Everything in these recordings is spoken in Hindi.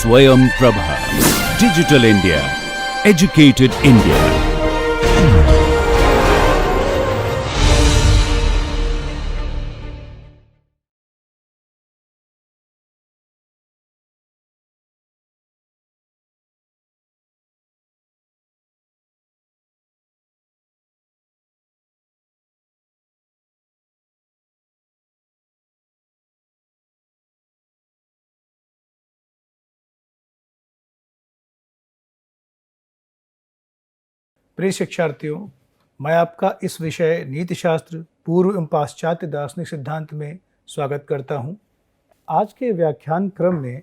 Swayam Prabha. Digital India. Educated India. प्रिय शिक्षार्थियों, मैं आपका इस विषय नीतिशास्त्र पूर्व एवं पाश्चात्य दार्शनिक सिद्धांत में स्वागत करता हूं। आज के व्याख्यान क्रम में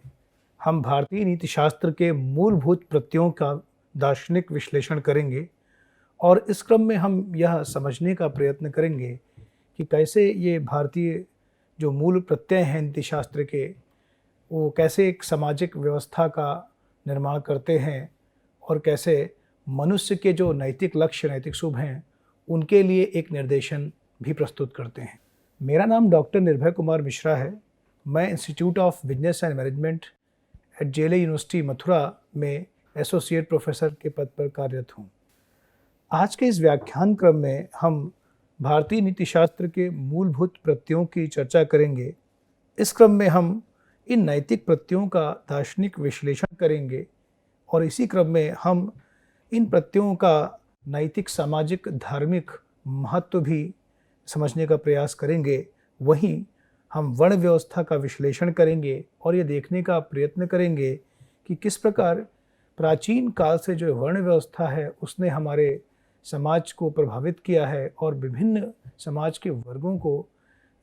हम भारतीय नीतिशास्त्र के मूलभूत प्रत्ययों का दार्शनिक विश्लेषण करेंगे और इस क्रम में हम यह समझने का प्रयत्न करेंगे कि कैसे ये भारतीय जो मूल प्रत्यय हैं नीतिशास्त्र के, वो कैसे एक सामाजिक व्यवस्था का निर्माण करते हैं और कैसे मनुष्य के जो नैतिक लक्ष्य, नैतिक शुभ हैं, उनके लिए एक निर्देशन भी प्रस्तुत करते हैं। मेरा नाम डॉक्टर निर्भय कुमार मिश्रा है। मैं institute of business and management eight JLA university Mathura में एसोसिएट प्रोफेसर के पद पर कार्यरत हूँ। आज के इस व्याख्यान क्रम में हम भारतीय नीतिशास्त्र के मूलभूत प्रत्ययों की चर्चा करेंगे। इस क्रम में हम इन नैतिक प्रत्ययों का दार्शनिक विश्लेषण करेंगे और इसी क्रम में हम इन प्रत्ययों का नैतिक, सामाजिक, धार्मिक महत्व भी समझने का प्रयास करेंगे। वहीं हम वर्ण व्यवस्था का विश्लेषण करेंगे और ये देखने का प्रयत्न करेंगे कि किस प्रकार प्राचीन काल से जो वर्ण व्यवस्था है उसने हमारे समाज को प्रभावित किया है और विभिन्न समाज के वर्गों को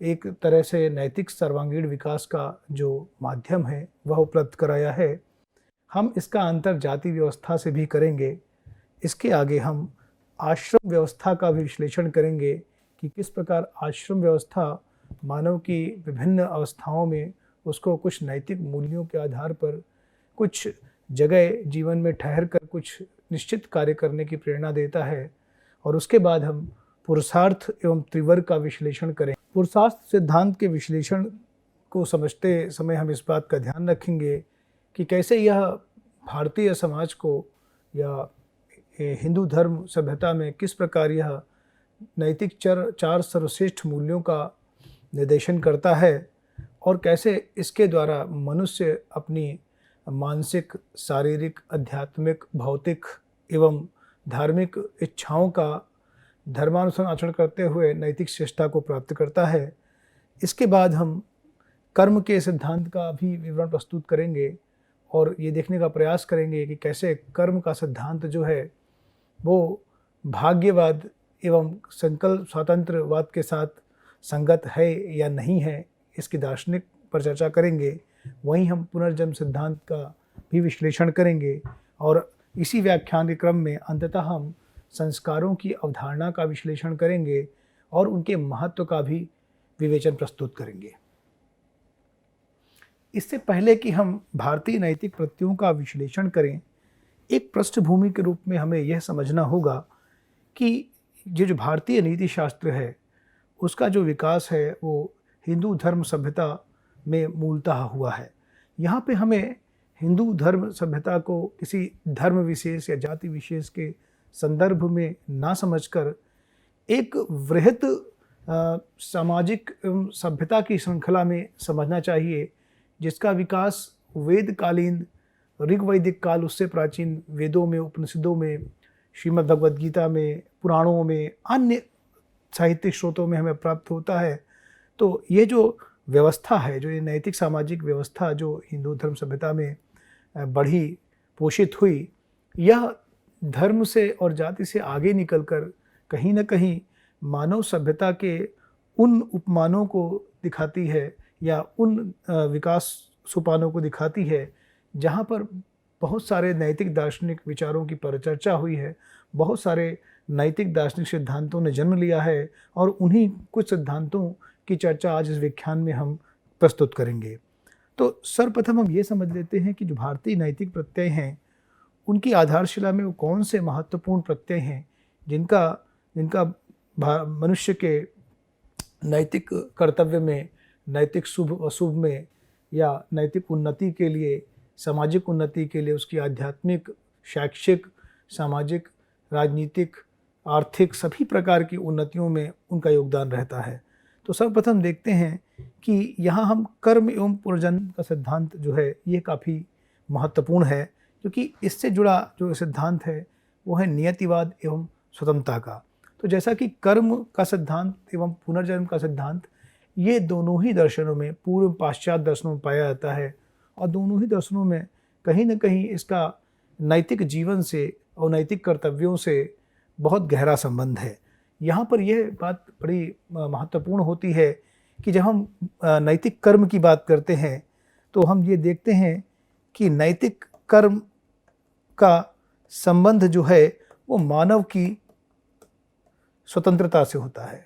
एक तरह से नैतिक सर्वांगीण विकास का जो माध्यम है वह उपलब्ध कराया है। हम इसका अंतर जाति व्यवस्था से भी करेंगे। इसके आगे हम आश्रम व्यवस्था का भी विश्लेषण करेंगे कि किस प्रकार आश्रम व्यवस्था मानव की विभिन्न अवस्थाओं में उसको कुछ नैतिक मूल्यों के आधार पर कुछ जगह जीवन में ठहर कर कुछ निश्चित कार्य करने की प्रेरणा देता है। और उसके बाद हम पुरुषार्थ एवं त्रिवर्ग का विश्लेषण करें। पुरुषार्थ सिद्धांत के विश्लेषण को समझते समय हम इस बात का ध्यान रखेंगे कि कैसे यह भारतीय समाज को या हिंदू धर्म सभ्यता में किस प्रकार यह नैतिक चार सर्वश्रेष्ठ मूल्यों का निर्देशन करता है और कैसे इसके द्वारा मनुष्य अपनी मानसिक, शारीरिक, आध्यात्मिक, भौतिक एवं धार्मिक इच्छाओं का धर्मानुसार आचरण करते हुए नैतिक श्रेष्ठता को प्राप्त करता है। इसके बाद हम कर्म के सिद्धांत का भी विवरण प्रस्तुत करेंगे और ये देखने का प्रयास करेंगे कि कैसे कर्म का सिद्धांत जो है वो भाग्यवाद एवं संकल्प स्वातंत्रवाद के साथ संगत है या नहीं है, इसकी दार्शनिक पर चर्चा करेंगे। वहीं हम पुनर्जन्म सिद्धांत का भी विश्लेषण करेंगे और इसी व्याख्यान के क्रम में अंततः हम संस्कारों की अवधारणा का विश्लेषण करेंगे और उनके महत्व का भी विवेचन प्रस्तुत करेंगे। इससे पहले कि हम भारतीय नैतिक प्रत्ययों का विश्लेषण करें, एक पृष्ठभूमि के रूप में हमें यह समझना होगा कि ये जो भारतीय नीति शास्त्र है उसका जो विकास है वो हिंदू धर्म सभ्यता में मूलतः हुआ है। यहाँ पे हमें हिंदू धर्म सभ्यता को किसी धर्म विशेष या जाति विशेष के संदर्भ में ना समझकर एक वृहत सामाजिक एवं सभ्यता की श्रृंखला में समझना चाहिए, जिसका विकास वेदकालीन ऋग्वैदिक काल, उससे प्राचीन वेदों में, उपनिषदों में, श्रीमद् भगवद गीता में, पुराणों में, अन्य साहित्यिक स्रोतों में हमें प्राप्त होता है। तो ये जो व्यवस्था है, जो ये नैतिक सामाजिक व्यवस्था जो हिंदू धर्म सभ्यता में बढ़ी, पोषित हुई, यह धर्म से और जाति से आगे निकलकर कहीं न कहीं मानव सभ्यता के उन उपमानों को दिखाती है या उन विकास सोपानों को दिखाती है जहाँ पर बहुत सारे नैतिक दार्शनिक विचारों की परिचर्चा हुई है, बहुत सारे नैतिक दार्शनिक सिद्धांतों ने जन्म लिया है और उन्हीं कुछ सिद्धांतों की चर्चा आज इस व्याख्यान में हम प्रस्तुत करेंगे। तो सर्वप्रथम हम ये समझ लेते हैं कि जो भारतीय नैतिक प्रत्यय हैं उनकी आधारशिला में वो कौन से महत्वपूर्ण प्रत्यय हैं जिनका मनुष्य के नैतिक कर्तव्य में, नैतिक शुभ अशुभ में या नैतिक उन्नति के लिए सामाजिक उन्नति के लिए, उसकी आध्यात्मिक, शैक्षिक, सामाजिक, राजनीतिक, आर्थिक सभी प्रकार की उन्नतियों में उनका योगदान रहता है। तो सर्वप्रथम देखते हैं कि यहाँ हम कर्म एवं पुनर्जन्म का सिद्धांत जो है ये काफ़ी महत्वपूर्ण है, क्योंकि इससे जुड़ा जो सिद्धांत है वो है नियतिवाद एवं स्वतंत्रता का। तो जैसा कि कर्म का सिद्धांत एवं पुनर्जन्म का सिद्धांत, ये दोनों ही दर्शनों में, पूर्व पाश्चात्य दर्शनों में पाया जाता है, और दोनों ही दर्शनों में कहीं न कहीं इसका नैतिक जीवन से और नैतिक कर्तव्यों से बहुत गहरा संबंध है। यहाँ पर यह बात बड़ी महत्वपूर्ण होती है कि जब हम नैतिक कर्म की बात करते हैं तो हम ये देखते हैं कि नैतिक कर्म का संबंध जो है वो मानव की स्वतंत्रता से होता है।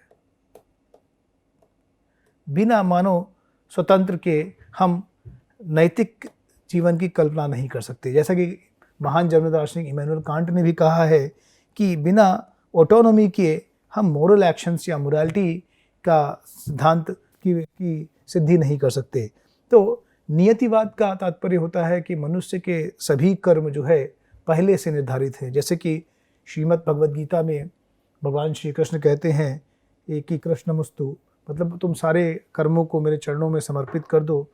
बिना मानव स्वतंत्र के हम नैतिक जीवन की कल्पना नहीं कर सकते। जैसा कि महान जर्मन दार्शनिक इमैनुअल कांट ने भी कहा है कि बिना ऑटोनॉमी के हम मोरल एक्शंस या मोरालिटी का सिद्धांत की सिद्धि नहीं कर सकते। तो नियतिवाद का तात्पर्य होता है कि मनुष्य के सभी कर्म जो है पहले से निर्धारित है। जैसे कि श्रीमद् भगवद गीता में भगवान श्री कृष्ण कहते हैं एक ही कृष्णमस्तु, मतलब तुम सारे कर्मों को मेरे चरणों में समर्पित कर दो।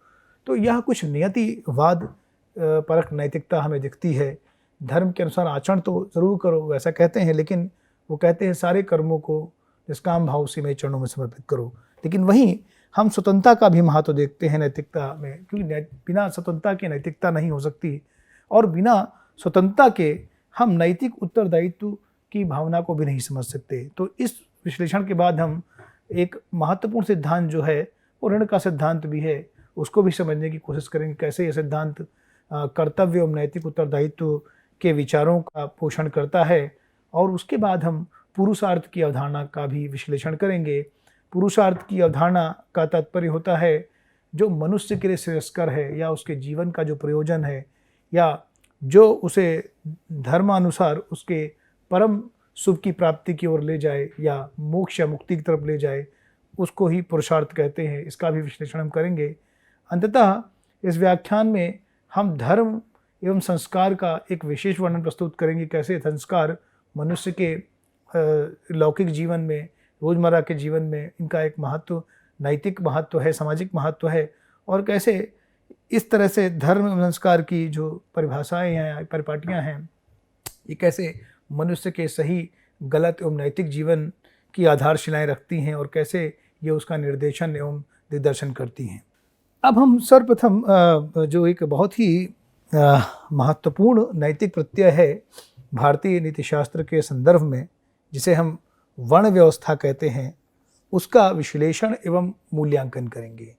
तो यह कुछ नियतिवाद परक नैतिकता हमें दिखती है। धर्म के अनुसार आचरण तो ज़रूर करो, वैसा कहते हैं, लेकिन वो कहते हैं सारे कर्मों को निष्काम भाव से मेरे चरणों में समर्पित करो। लेकिन वहीं हम स्वतंत्रता का भी महत्व देखते हैं नैतिकता में, क्योंकि बिना स्वतंत्रता के नैतिकता नहीं हो सकती, और बिना स्वतंत्रता के हम नैतिक उत्तरदायित्व की भावना को भी नहीं समझ सकते। तो इस विश्लेषण के बाद हम एक महत्वपूर्ण सिद्धांत जो है वो ऋण का सिद्धांत भी है, उसको भी समझने की कोशिश करेंगे, कैसे ये सिद्धांत कर्तव्य एवं नैतिक उत्तरदायित्व के विचारों का पोषण करता है। और उसके बाद हम पुरुषार्थ की अवधारणा का भी विश्लेषण करेंगे। पुरुषार्थ की अवधारणा का तात्पर्य होता है जो मनुष्य के लिए श्रेयस्कर है, या उसके जीवन का जो प्रयोजन है, या जो उसे धर्मानुसार उसके परम शुभ की प्राप्ति की ओर ले जाए, या मोक्ष या मुक्ति की तरफ ले जाए, उसको ही पुरुषार्थ कहते हैं। इसका भी विश्लेषण हम करेंगे। अंततः इस व्याख्यान में हम धर्म एवं संस्कार का एक विशेष वर्णन प्रस्तुत करेंगे, कैसे संस्कार मनुष्य के लौकिक जीवन में, रोज़मर्रा के जीवन में इनका एक महत्व, नैतिक महत्व है, सामाजिक महत्व है, और कैसे इस तरह से धर्म एवं संस्कार की जो परिभाषाएं हैं, परिपाटियां हैं, ये कैसे मनुष्य के सही, गलत एवं नैतिक जीवन की आधारशिलाएं रखती हैं, और कैसे ये उसका निर्देशन एवं दिग्दर्शन करती हैं। अब हम सर्वप्रथम जो एक बहुत ही महत्वपूर्ण नैतिक प्रत्यय है भारतीय नीतिशास्त्र के संदर्भ में, जिसे हम वर्ण व्यवस्था कहते हैं, उसका विश्लेषण एवं मूल्यांकन करेंगे।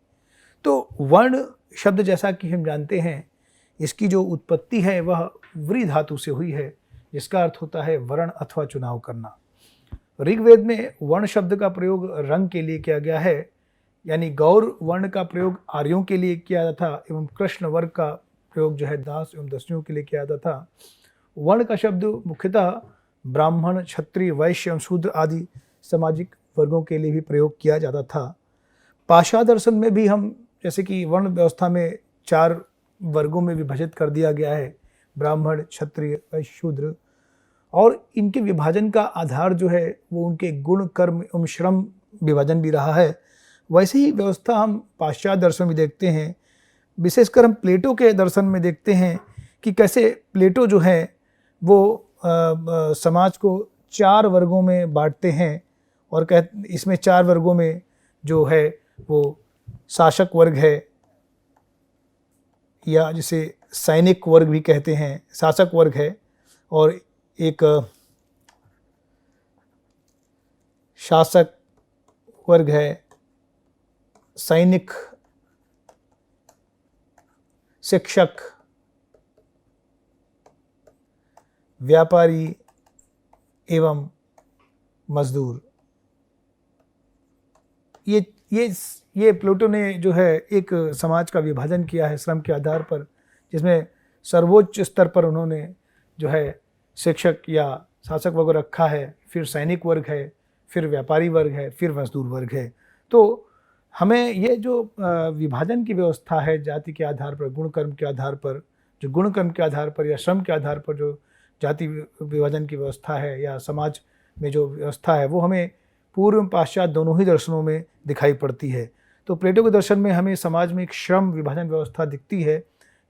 तो वर्ण शब्द, जैसा कि हम जानते हैं, इसकी जो उत्पत्ति है वह व्री धातु से हुई है, जिसका अर्थ होता है वर्ण अथवा चुनाव करना। ऋग्वेद में वर्ण शब्द का प्रयोग रंग के लिए किया गया है, यानी गौर वर्ण का प्रयोग आर्यों के लिए किया जाता था, एवं कृष्ण वर्ग का प्रयोग जो है दास एवं दस्युओं के लिए किया जाता था। वर्ण का शब्द मुख्यतः ब्राह्मण, क्षत्रिय, वैश्य एवं शूद्र आदि सामाजिक वर्गों के लिए भी प्रयोग किया जाता था। पाश्चात्य दर्शन में भी हम, जैसे कि वर्ण व्यवस्था में 4 वर्गों में विभाजित कर दिया गया है, ब्राह्मण, क्षत्रिय, वैश्य, शूद्र, और इनके विभाजन का आधार जो है वो उनके गुण, कर्म एवं श्रम विभाजन भी रहा है। वैसे ही व्यवस्था हम पाश्चात्य दर्शन में देखते हैं। विशेषकर हम प्लेटो के दर्शन में देखते हैं कि कैसे प्लेटो जो है वो समाज को 4 वर्गों में बांटते हैं, और इसमें 4 वर्गों में जो है वो शासक वर्ग है, या जिसे सैनिक वर्ग भी कहते हैं, शासक वर्ग है, और एक शासक वर्ग है, सैनिक, शिक्षक, व्यापारी एवं मजदूर। ये प्लेटो ने जो है एक समाज का विभाजन किया है श्रम के आधार पर, जिसमें सर्वोच्च स्तर पर उन्होंने जो है शिक्षक या शासक वर्ग रखा है, फिर सैनिक वर्ग है, फिर व्यापारी वर्ग है, फिर मजदूर वर्ग है। तो हमें ये जो विभाजन की व्यवस्था है जाति के आधार पर, गुण कर्म के आधार पर, जो गुण कर्म के आधार पर या श्रम के आधार पर जो जाति विभाजन की व्यवस्था है या समाज में जो व्यवस्था है, वो हमें पूर्व एवं पाश्चात्य दोनों ही दर्शनों में दिखाई पड़ती है। तो प्लेटो के दर्शन में हमें समाज में एक श्रम विभाजन व्यवस्था दिखती है,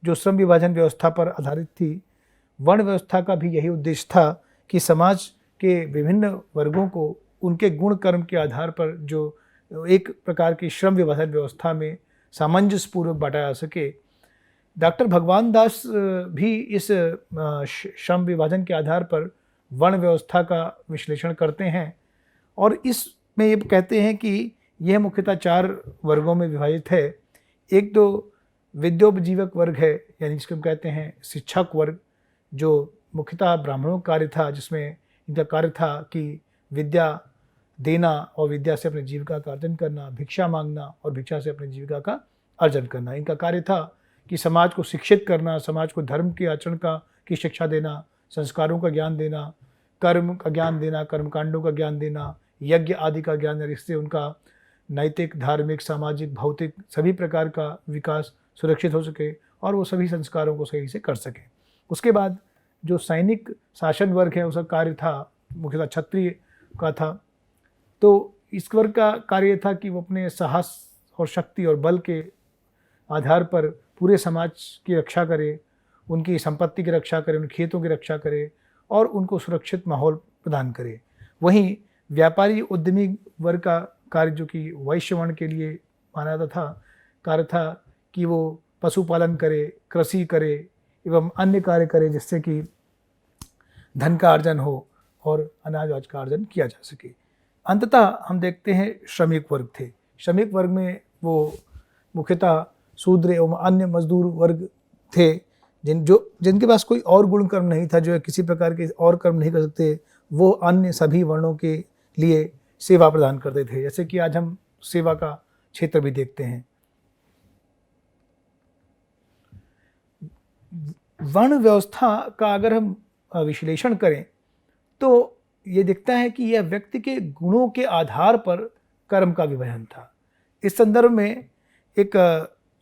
जो श्रम विभाजन व्यवस्था पर आधारित थी। वर्ण व्यवस्था का भी यही उद्देश्य था कि समाज के विभिन्न वर्गों को उनके गुण कर्म के आधार पर जो एक प्रकार की श्रम विभाजन व्यवस्था में सामंजस्यपूर्वक बांटा जा सके। डॉक्टर भगवान दास भी इस श्रम विभाजन के आधार पर वर्ण व्यवस्था का विश्लेषण करते हैं और इसमें ये कहते हैं कि यह मुख्यतः 4 वर्गों में विभाजित है। एक तो विद्योपजीवक वर्ग है, यानी जिसको हम कहते हैं शिक्षक वर्ग, जो मुख्यतः ब्राह्मणों का कार्य था, जिसमें इनका कार्य था कि विद्या देना और विद्या से अपनी जीविका का अर्जन करना, भिक्षा मांगना और भिक्षा से अपनी जीविका का अर्जन करना। इनका कार्य था कि समाज को शिक्षित करना, समाज को धर्म के आचरण की शिक्षा देना, संस्कारों का ज्ञान देना, कर्म का ज्ञान देना, कर्मकांडों का ज्ञान देना, यज्ञ आदि का ज्ञान देना, इससे उनका नैतिक, धार्मिक, सामाजिक, भौतिक सभी प्रकार का विकास सुरक्षित हो सके और वो सभी संस्कारों को सही से कर सके। उसके बाद जो सैनिक शासन वर्ग है, उसका कार्य था मुख्यतः क्षत्रिय का था। तो इस वर्ग का कार्य था कि वो अपने साहस और शक्ति और बल के आधार पर पूरे समाज की रक्षा करे, उनकी संपत्ति की रक्षा करे, उनके खेतों की रक्षा करे और उनको सुरक्षित माहौल प्रदान करे। वहीं व्यापारी उद्यमी वर्ग का कार्य, जो कि वैश्य वर्ण के लिए माना जाता था, कार्य था कि वो पशुपालन करे, कृषि करे एवं अन्य कार्य करे जिससे कि धन का अर्जन हो और अनाज का अर्जन किया जा सके। अंततः हम देखते हैं श्रमिक वर्ग थे। श्रमिक वर्ग में वो मुख्यतः शूद्र एवं अन्य मजदूर वर्ग थे जिनके पास कोई और गुण कर्म नहीं था, जो किसी प्रकार के और कर्म नहीं कर सकते। वो अन्य सभी वर्णों के लिए सेवा प्रदान करते थे, जैसे कि आज हम सेवा का क्षेत्र भी देखते हैं। वर्ण व्यवस्था का अगर हम विश्लेषण करें तो ये दिखता है कि यह व्यक्ति के गुणों के आधार पर कर्म का विभाजन था। इस संदर्भ में एक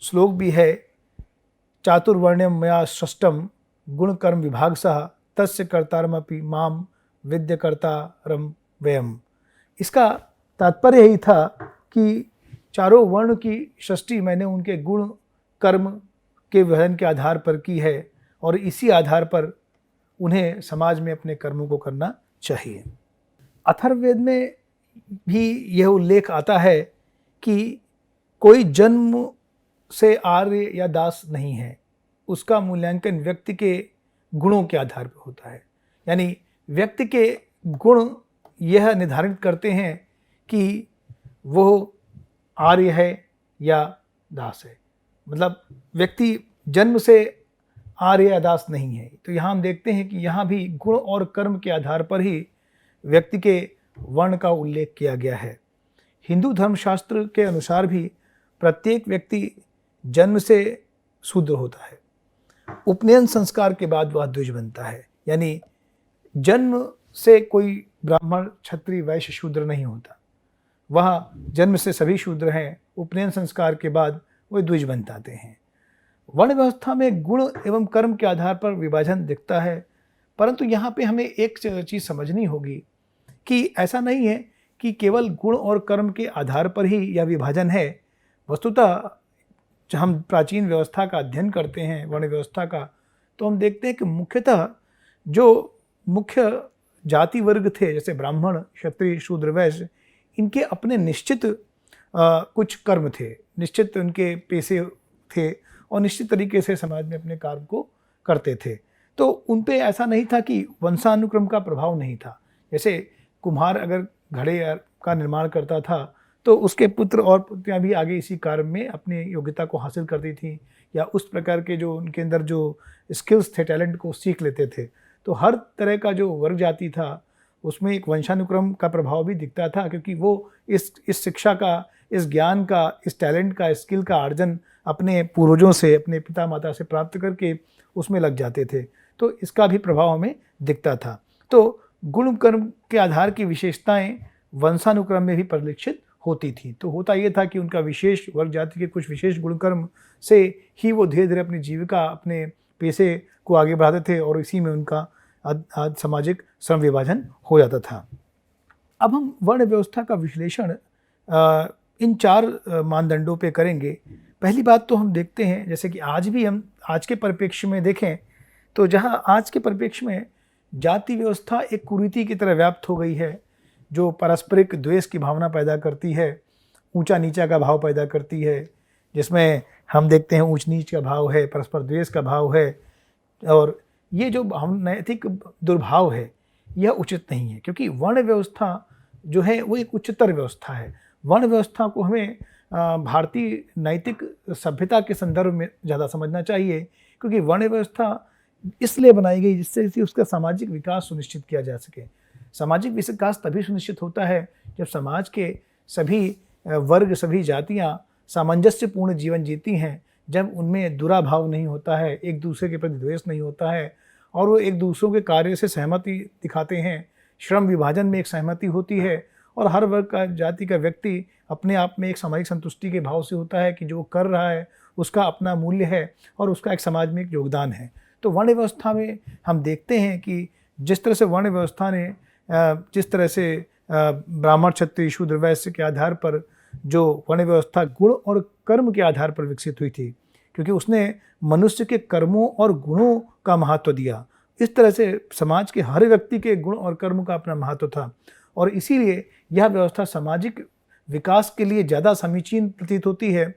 श्लोक भी है, चातुर्वर्ण्यम मया सृष्टम गुण कर्म विभाग सह तस्य कर्तारमपि माम विद्य कर्तारम वयम। इसका तात्पर्य यही था कि चारों वर्ण की सृष्टि मैंने उनके गुण कर्म के विभाजन के आधार पर की है और इसी आधार पर उन्हें समाज में अपने कर्मों को करना चाहिए। अथर्ववेद में भी यह उल्लेख आता है कि कोई जन्म से आर्य या दास नहीं है, उसका मूल्यांकन व्यक्ति के गुणों के आधार पर होता है। यानी व्यक्ति के गुण यह निर्धारित करते हैं कि वो आर्य है या दास है। मतलब व्यक्ति जन्म से आर्य या दास नहीं है। तो यहाँ हम देखते हैं कि यहाँ भी गुण और कर्म के आधार पर ही व्यक्ति के वर्ण का उल्लेख किया गया है। हिंदू धर्मशास्त्र के अनुसार भी प्रत्येक व्यक्ति जन्म से शूद्र होता है, उपनयन संस्कार के बाद वह द्विज बनता है। यानी जन्म से कोई ब्राह्मण, क्षत्रिय, वैश्य, शूद्र नहीं होता, वह जन्म से सभी शूद्र हैं, उपनयन संस्कार के बाद वे द्विज बन जाते हैं। वर्ण व्यवस्था में गुण एवं कर्म के आधार पर विभाजन दिखता है, परंतु यहाँ पे हमें एक चीज़ समझनी होगी कि ऐसा नहीं है कि केवल गुण और कर्म के आधार पर ही यह विभाजन है। वस्तुतः जब हम प्राचीन व्यवस्था का अध्ययन करते हैं, वर्ण व्यवस्था का, तो हम देखते हैं कि मुख्यतः जो मुख्य जाति वर्ग थे, जैसे ब्राह्मण, क्षत्रिय, शूद्र, वैश्य, इनके अपने निश्चित कुछ कर्म थे, निश्चित उनके पेशे थे और निश्चित तरीके से समाज में अपने कार्य को करते थे। तो उन पे ऐसा नहीं था कि वंशानुक्रम का प्रभाव नहीं था। जैसे कुम्हार अगर घड़े का निर्माण करता था तो उसके पुत्र और पुत्रियां भी आगे इसी कार्य में अपनी योग्यता को हासिल करती थी या उस प्रकार के जो उनके अंदर जो स्किल्स थे, टैलेंट को सीख लेते थे। तो हर तरह का जो वर्ग जाति था उसमें एक वंशानुक्रम का प्रभाव भी दिखता था, क्योंकि वो इस शिक्षा का, इस ज्ञान का, इस टैलेंट का, स्किल का अर्जन अपने पूर्वजों से, अपने पिता माता से प्राप्त करके उसमें लग जाते थे। तो इसका भी प्रभाव हमें दिखता था। तो गुण कर्म के आधार की विशेषताएं वंशानुक्रम में भी परिलक्षित होती थी। तो होता ये था कि उनका विशेष वर्ग जाति के कुछ विशेष गुण कर्म से ही वो धीरे धीरे अपनी जीविका, अपने पेशे को आगे बढ़ाते थे और इसी में उनका सामाजिक श्रम विभाजन हो जाता था। अब हम वर्ण व्यवस्था का विश्लेषण इन 4 मानदंडों पे करेंगे। पहली बात तो हम देखते हैं, जैसे कि आज भी हम आज के परिप्रेक्ष्य में देखें तो जहां आज के परिप्रेक्ष्य में जाति व्यवस्था एक कुरीति की तरह व्याप्त हो गई है, जो पारस्परिक द्वेष की भावना पैदा करती है, ऊंचा नीचा का भाव पैदा करती है, जिसमें हम देखते हैं ऊंच नीच का भाव है, परस्पर द्वेष का भाव है। और ये जो नैतिक दुर्भाव है यह उचित नहीं है, क्योंकि वर्ण व्यवस्था जो है वो एक उच्चतर व्यवस्था है। वर्ण व्यवस्था को हमें भारतीय नैतिक सभ्यता के संदर्भ में ज़्यादा समझना चाहिए, क्योंकि वर्ण व्यवस्था इसलिए बनाई गई जिससे कि उसका सामाजिक विकास सुनिश्चित किया जा सके। सामाजिक विकास तभी सुनिश्चित होता है जब समाज के सभी वर्ग, सभी जातियां सामंजस्यपूर्ण जीवन जीती हैं, जब उनमें दुराभाव नहीं होता है, एक दूसरे के प्रति द्वेष नहीं होता है और वो एक दूसरों के कार्य से सहमति दिखाते हैं। श्रम विभाजन में एक सहमति होती है और हर वर्ग का, जाति का व्यक्ति अपने आप में एक सामाजिक संतुष्टि के भाव से होता है कि जो कर रहा है उसका अपना मूल्य है और उसका एक समाज में एक योगदान है। तो वर्ण व्यवस्था में हम देखते हैं कि जिस तरह से वर्ण व्यवस्था ने जिस तरह से ब्राह्मण, क्षत्रिय, शूद्र, वैश्य के आधार पर जो वर्ण व्यवस्था गुण और कर्म के आधार पर विकसित हुई थी, क्योंकि उसने मनुष्य के कर्मों और गुणों का महत्व दिया। इस तरह से समाज के हर व्यक्ति के गुण और कर्म का अपना महत्व था और इसीलिए यह व्यवस्था सामाजिक विकास के लिए ज़्यादा समीचीन प्रतीत होती है।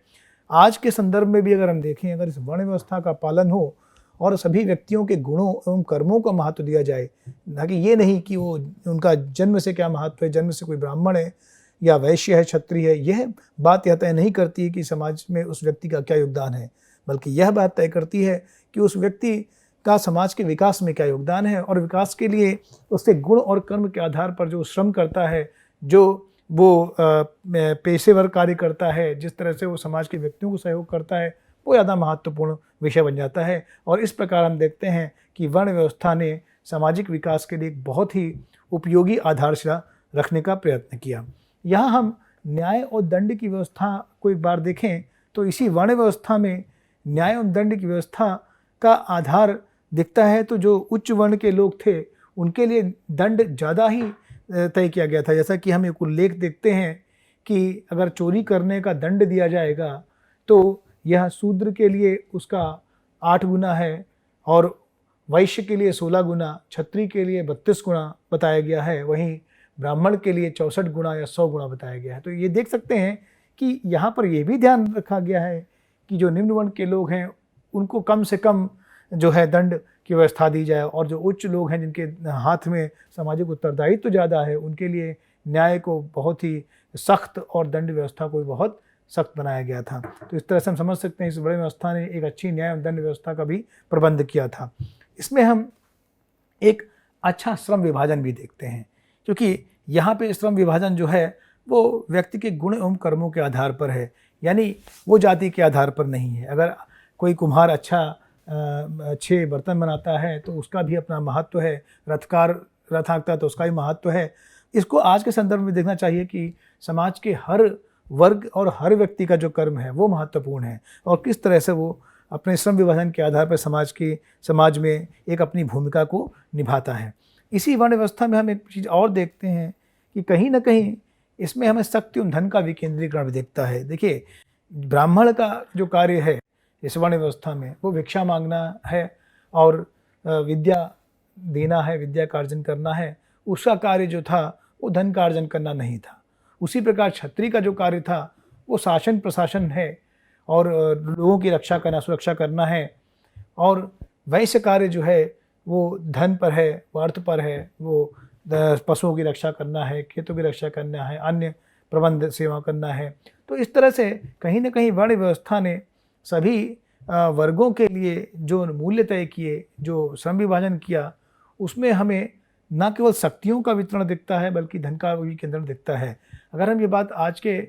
आज के संदर्भ में भी अगर हम देखें, अगर इस वर्ण व्यवस्था का पालन हो और सभी व्यक्तियों के गुणों एवं कर्मों को महत्व दिया जाए, ना कि ये नहीं कि वो उनका जन्म से क्या महत्व है, जन्म से कोई ब्राह्मण है या वैश्य है, क्षत्रिय है, यह बात यह तय नहीं करती है कि समाज में उस व्यक्ति का क्या योगदान है, बल्कि यह बात तय करती है कि उस व्यक्ति का समाज के विकास में क्या योगदान है और विकास के लिए उसके गुण और कर्म के आधार पर जो श्रम करता है, जो वो पेशेवर कार्य करता है, जिस तरह से वो समाज के व्यक्तियों को सहयोग करता है, वो ज़्यादा महत्वपूर्ण विषय बन जाता है। और इस प्रकार हम देखते हैं कि वर्ण व्यवस्था ने सामाजिक विकास के लिए एक बहुत ही उपयोगी आधारशिला रखने का प्रयत्न किया। यहाँ हम न्याय और दंड की व्यवस्था को एक बार देखें तो इसी वर्ण व्यवस्था में न्याय और दंड की व्यवस्था का आधार दिखता है। तो जो उच्च वर्ण के लोग थे उनके लिए दंड ज़्यादा ही तय किया गया था। जैसा कि हम एक उल्लेख देखते हैं कि अगर चोरी करने का दंड दिया जाएगा तो यह शूद्र के लिए उसका 8 गुना है और वैश्य के लिए 16 गुना, क्षत्रिय के लिए 32 गुना बताया गया है, वहीं ब्राह्मण के लिए 64 गुना या 100 गुना बताया गया है। तो ये देख सकते हैं कि यहाँ पर यह भी ध्यान रखा गया है कि जो निम्न वर्ण के लोग हैं उनको कम से कम जो है दंड की व्यवस्था दी जाए और जो उच्च लोग हैं जिनके हाथ में सामाजिक उत्तरदायित्व तो ज़्यादा है उनके लिए न्याय को बहुत ही सख्त और दंड व्यवस्था को भी बहुत सख्त बनाया गया था। तो इस तरह से हम समझ सकते हैं इस बड़ी व्यवस्था ने एक अच्छी न्याय और दंड व्यवस्था का भी प्रबंध किया था। इसमें हम एक अच्छा श्रम विभाजन भी देखते हैं, क्योंकि यहाँ पे श्रम विभाजन जो है वो व्यक्ति के गुण एवं कर्मों के आधार पर है, यानी वो जाति के आधार पर नहीं है। अगर कोई कुम्हार अच्छे बर्तन बनाता है तो उसका भी अपना महत्व है, रथकार रथ हाँकता तो उसका भी महत्व है। इसको आज के संदर्भ में देखना चाहिए कि समाज के हर वर्ग और हर व्यक्ति का जो कर्म है वो महत्वपूर्ण है और किस तरह से वो अपने श्रम विभाजन के आधार पर समाज में एक अपनी भूमिका को निभाता है। इसी वर्ण व्यवस्था में हम एक चीज़ और देखते हैं कि कहीं ना कहीं इसमें हमें शक्ति और धन का विकेंद्रीकरण भी दिखता है। देखिए, ब्राह्मण का जो कार्य है इस वर्ण व्यवस्था में वो भिक्षा मांगना है और विद्या देना है, विद्या का अर्जन करना है। उसका कार्य जो था वो धन का अर्जन करना नहीं था। उसी प्रकार क्षत्रिय का जो कार्य था वो शासन प्रशासन है और लोगों की रक्षा करना, सुरक्षा करना है। और वैश्य कार्य जो है वो धन पर है, वो अर्थ पर है, वो पशुओं की रक्षा करना है, खेतों की रक्षा करना है, अन्य प्रबंध सेवा करना है। तो इस तरह से कहीं ना कहीं वर्ण व्यवस्था ने सभी वर्गों के लिए जो मूल्य तय किए, जो श्रम विभाजन किया, उसमें हमें न केवल शक्तियों का वितरण दिखता है बल्कि धन का भी केंद्रण दिखता है। अगर हम ये बात आज के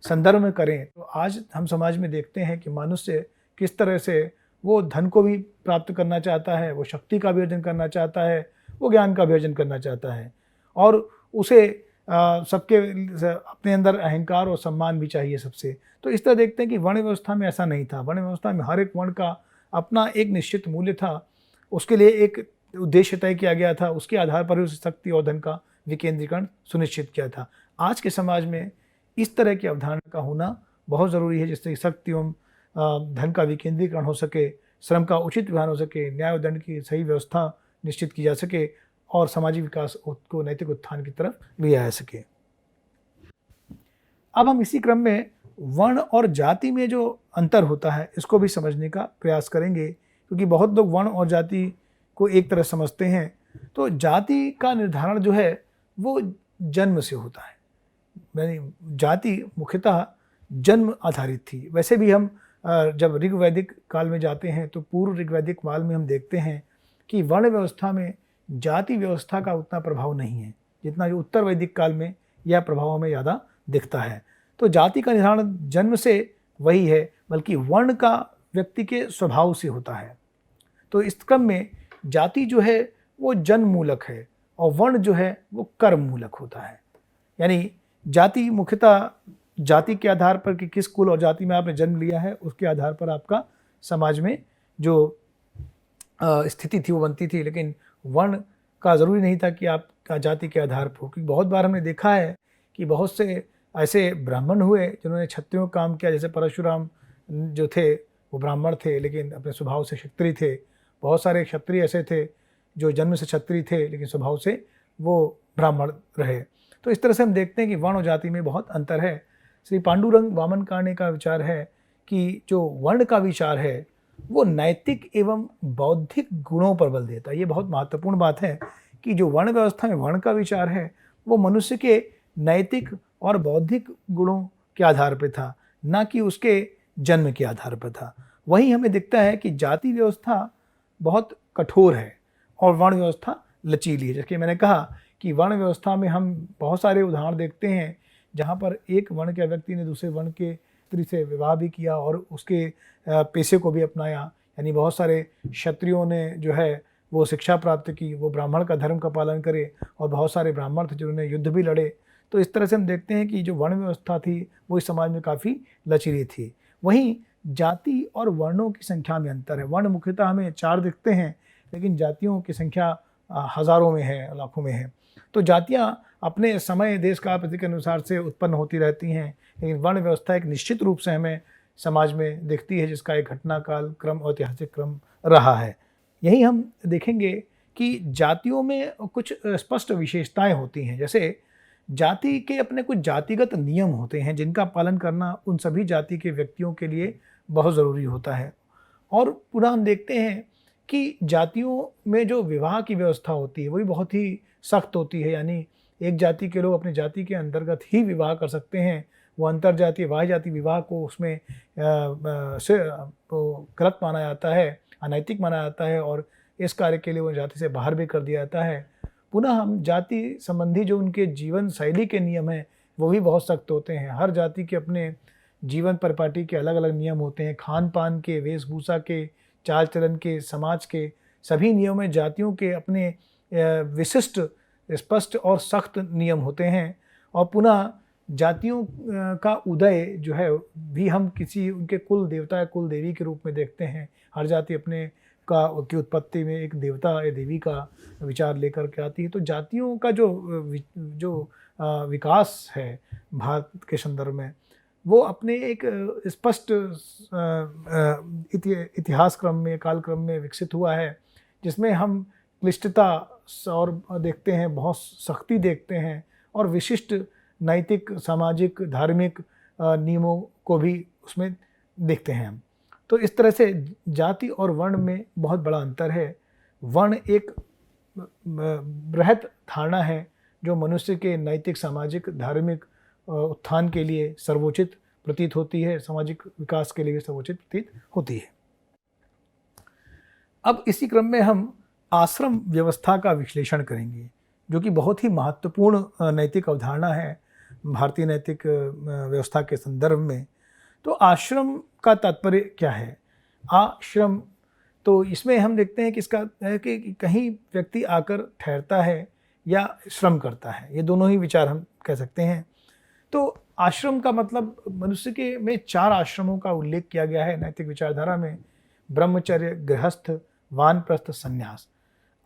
संदर्भ में करें तो आज हम समाज में देखते हैं कि मनुष्य किस तरह से वो धन को भी प्राप्त करना चाहता है, वो शक्ति का भी अर्जन करना चाहता है, वो ज्ञान का भी अर्जन करना चाहता है और उसे सबके अपने अंदर अहंकार और सम्मान भी चाहिए सबसे। तो इस तरह देखते हैं कि वर्ण व्यवस्था में ऐसा नहीं था। वर्ण व्यवस्था में हर एक वर्ण का अपना एक निश्चित मूल्य था, उसके लिए एक उद्देश्य तय किया गया था, उसके आधार पर उस शक्ति और धन का विकेंद्रीकरण सुनिश्चित किया था। आज के समाज में इस तरह की अवधारणा का होना बहुत ज़रूरी है, जिससे शक्ति एवं धन का विकेंद्रीकरण हो सके, श्रम का उचित विधान हो सके, न्याय और दंड की सही व्यवस्था निश्चित की जा सके और सामाजिक विकास को नैतिक उत्थान की तरफ ले जाया सके। अब हम इसी क्रम में वर्ण और जाति में जो अंतर होता है इसको भी समझने का प्रयास करेंगे, क्योंकि बहुत लोग वर्ण और जाति को एक तरह समझते हैं। तो जाति का निर्धारण जो है वो जन्म से होता है, यानी जाति मुख्यतः जन्म आधारित थी। वैसे भी हम जब ऋग्वैदिक काल में जाते हैं तो पूर्व ऋग्वैदिक काल में हम देखते हैं कि वर्ण व्यवस्था में जाति व्यवस्था का उतना प्रभाव नहीं है जितना कि उत्तर वैदिक काल में यह प्रभाव हमें ज़्यादा दिखता है। तो जाति का निर्धारण जन्म से वही है, बल्कि वर्ण का व्यक्ति के स्वभाव से होता है। तो इस क्रम में जाति जो है वो जन्म मूलक है और वर्ण जो है वो कर्म मूलक होता है। यानी जाति मुख्यतः जाति के आधार पर कि किस कुल और जाति में आपने जन्म लिया है उसके आधार पर आपका समाज में जो स्थिति थी वो बनती थी, लेकिन वर्ण का ज़रूरी नहीं था कि आपका जाति के आधार पर हो। क्योंकि बहुत बार हमने देखा है कि बहुत से ऐसे ब्राह्मण हुए जिन्होंने क्षत्रियों का काम किया, जैसे परशुराम जो थे वो ब्राह्मण थे लेकिन अपने स्वभाव से क्षत्रिय थे। बहुत सारे क्षत्रिय ऐसे थे जो जन्म से क्षत्रिय थे लेकिन स्वभाव से वो ब्राह्मण रहे। तो इस तरह से हम देखते हैं कि वर्ण और जाति में बहुत अंतर है। श्री पांडुरंग वामन काणे का विचार है कि जो वर्ण का विचार है वो नैतिक एवं बौद्धिक गुणों पर बल देता है। ये बहुत महत्वपूर्ण बात है कि जो वर्ण व्यवस्था में वर्ण का विचार है वो मनुष्य के नैतिक और बौद्धिक गुणों के आधार पर था, ना कि उसके जन्म के आधार पर था। वहीं हमें दिखता है कि जाति व्यवस्था बहुत कठोर है और वर्ण व्यवस्था लचीली है। जैसे मैंने कहा कि वर्ण व्यवस्था में हम बहुत सारे उदाहरण देखते हैं जहाँ पर एक वर्ण के व्यक्ति ने दूसरे वर्ण के स्त्री से विवाह भी किया और उसके पेशे को भी अपनाया। यानी बहुत सारे क्षत्रियों ने जो है वो शिक्षा प्राप्त की, वो ब्राह्मण का धर्म का पालन करे, और बहुत सारे ब्राह्मण थे जिन्होंने युद्ध भी लड़े। तो इस तरह से हम देखते हैं कि जो वर्ण व्यवस्था थी वो इस समाज में काफ़ी लचीली थी। वहीं जाति और वर्णों की संख्या में अंतर है। वर्ण मुख्यतः हमें 4 दिखते हैं लेकिन जातियों की संख्या हज़ारों में है, लाखों में है। तो जातियाँ अपने समय देश काल प्रति के अनुसार से उत्पन्न होती रहती हैं, लेकिन वर्ण व्यवस्था एक निश्चित रूप से हमें समाज में दिखती है जिसका एक घटनाकाल क्रम और ऐतिहासिक क्रम रहा है। यही हम देखेंगे कि जातियों में कुछ स्पष्ट विशेषताएं होती हैं। जैसे जाति के अपने कुछ जातिगत नियम होते हैं जिनका पालन करना उन सभी जाति के व्यक्तियों के लिए बहुत ज़रूरी होता है। और पुनः हम देखते हैं कि जातियों में जो विवाह की व्यवस्था होती है वो भी बहुत ही सख्त होती है। यानी एक जाति के लोग अपनी जाति के अंतर्गत ही विवाह कर सकते हैं। वो अंतर जातीय बाह्य जाति विवाह को उसमें गलत माना जाता है, अनैतिक माना जाता है और इस कार्य के लिए वो जाति से बाहर भी कर दिया जाता है। पुनः हम जाति संबंधी जो उनके जीवन शैली के नियम हैं वो भी बहुत सख्त होते हैं। हर जाति के अपने जीवन परिपाटी के अलग अलग नियम होते हैं, खान पान के, वेशभूषा के, चाल चलन के, समाज के सभी नियमों में जातियों के अपने विशिष्ट, स्पष्ट और सख्त नियम होते हैं। और पुनः जातियों का उदय जो है भी हम किसी उनके कुल देवता या कुल देवी के रूप में देखते हैं। हर जाति अपने की उत्पत्ति में एक देवता या देवी का विचार लेकर के आती है। तो जातियों का जो विकास है भारत के संदर्भ में वो अपने एक स्पष्ट इतिहास क्रम में, काल क्रम में विकसित हुआ है, जिसमें हम क्लिष्टता और देखते हैं, बहुत सख्ती देखते हैं और विशिष्ट नैतिक, सामाजिक, धार्मिक नियमों को भी उसमें देखते हैं हम। तो इस तरह से जाति और वर्ण में बहुत बड़ा अंतर है। वर्ण एक बृहत धारणा है जो मनुष्य के नैतिक, सामाजिक, धार्मिक उत्थान के लिए सर्वोचित प्रतीत होती है, सामाजिक विकास के लिए सर्वोचित प्रतीत होती है। अब इसी क्रम में हम आश्रम व्यवस्था का विश्लेषण करेंगे, जो कि बहुत ही महत्वपूर्ण नैतिक अवधारणा है भारतीय नैतिक व्यवस्था के संदर्भ में। तो आश्रम का तात्पर्य क्या है? आश्रम, तो इसमें हम देखते हैं कि इसका है कि कहीं व्यक्ति आकर ठहरता है या श्रम करता है, ये दोनों ही विचार हम कह सकते हैं। तो आश्रम का मतलब मनुष्य के में 4 आश्रमों का उल्लेख किया गया है नैतिक विचारधारा में। ब्रह्मचर्य, गृहस्थ, वानप्रस्थ, संन्यास।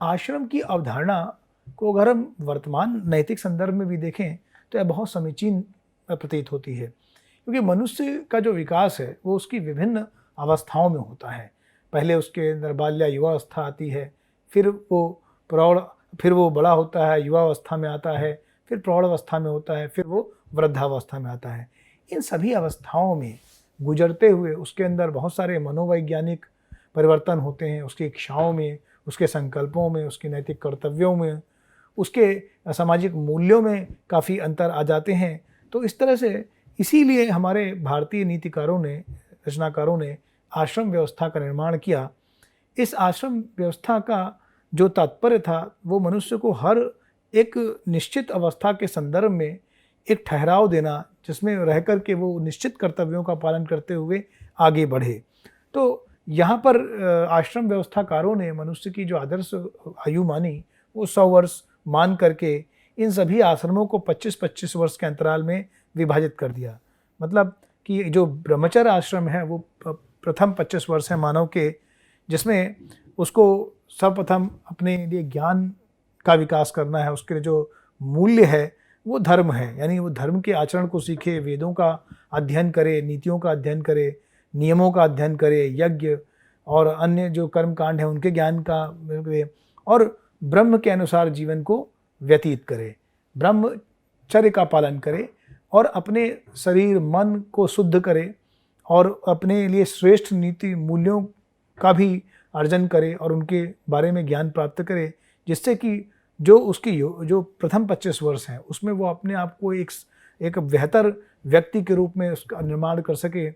आश्रम की अवधारणा को अगर हम वर्तमान नैतिक संदर्भ में भी देखें तो यह बहुत समीचीन प्रतीत होती है, क्योंकि मनुष्य का जो विकास है वो उसकी विभिन्न अवस्थाओं में होता है। पहले उसके अंदर बाल्या युवावस्था आती है, फिर वो बड़ा होता है, युवावस्था में आता है, फिर प्रौढ़ावस्था में होता है, फिर वो वृद्धावस्था में आता है। इन सभी अवस्थाओं में गुजरते हुए उसके अंदर बहुत सारे मनोवैज्ञानिक परिवर्तन होते हैं, उसकी इच्छाओं में, उसके संकल्पों में, उसके नैतिक कर्तव्यों में, उसके सामाजिक मूल्यों में काफ़ी अंतर आ जाते हैं। तो इस तरह से इसीलिए हमारे भारतीय नीतिकारों ने, रचनाकारों ने आश्रम व्यवस्था का निर्माण किया। इस आश्रम व्यवस्था का जो तात्पर्य था वो मनुष्य को हर एक निश्चित अवस्था के संदर्भ में एक ठहराव देना, जिसमें रह कर के वो निश्चित कर्तव्यों का पालन करते हुए आगे बढ़े। तो यहाँ पर आश्रम व्यवस्थाकारों ने मनुष्य की जो आदर्श आयु मानी वो 100 वर्ष मान करके इन सभी आश्रमों को 25-25 वर्ष के अंतराल में विभाजित कर दिया। मतलब कि जो ब्रह्मचर्य आश्रम है वो प्रथम 25 वर्ष है मानव के, जिसमें उसको सर्वप्रथम अपने लिए ज्ञान का विकास करना है। उसके लिए जो मूल्य है वो धर्म है, यानी वो धर्म के आचरण को सीखे, वेदों का अध्ययन करे, नीतियों का अध्ययन करे, नियमों का अध्ययन करे, यज्ञ और अन्य जो कर्म कांड है उनके ज्ञान का करे, और ब्रह्म के अनुसार जीवन को व्यतीत करे, ब्रह्मचर्य का पालन करे और अपने शरीर मन को शुद्ध करे और अपने लिए श्रेष्ठ नीति मूल्यों का भी अर्जन करे और उनके बारे में ज्ञान प्राप्त करे, जिससे कि जो उसकी जो प्रथम 25 वर्ष हैं उसमें वो अपने आप को एक बेहतर व्यक्ति के रूप में उसका निर्माण कर सके।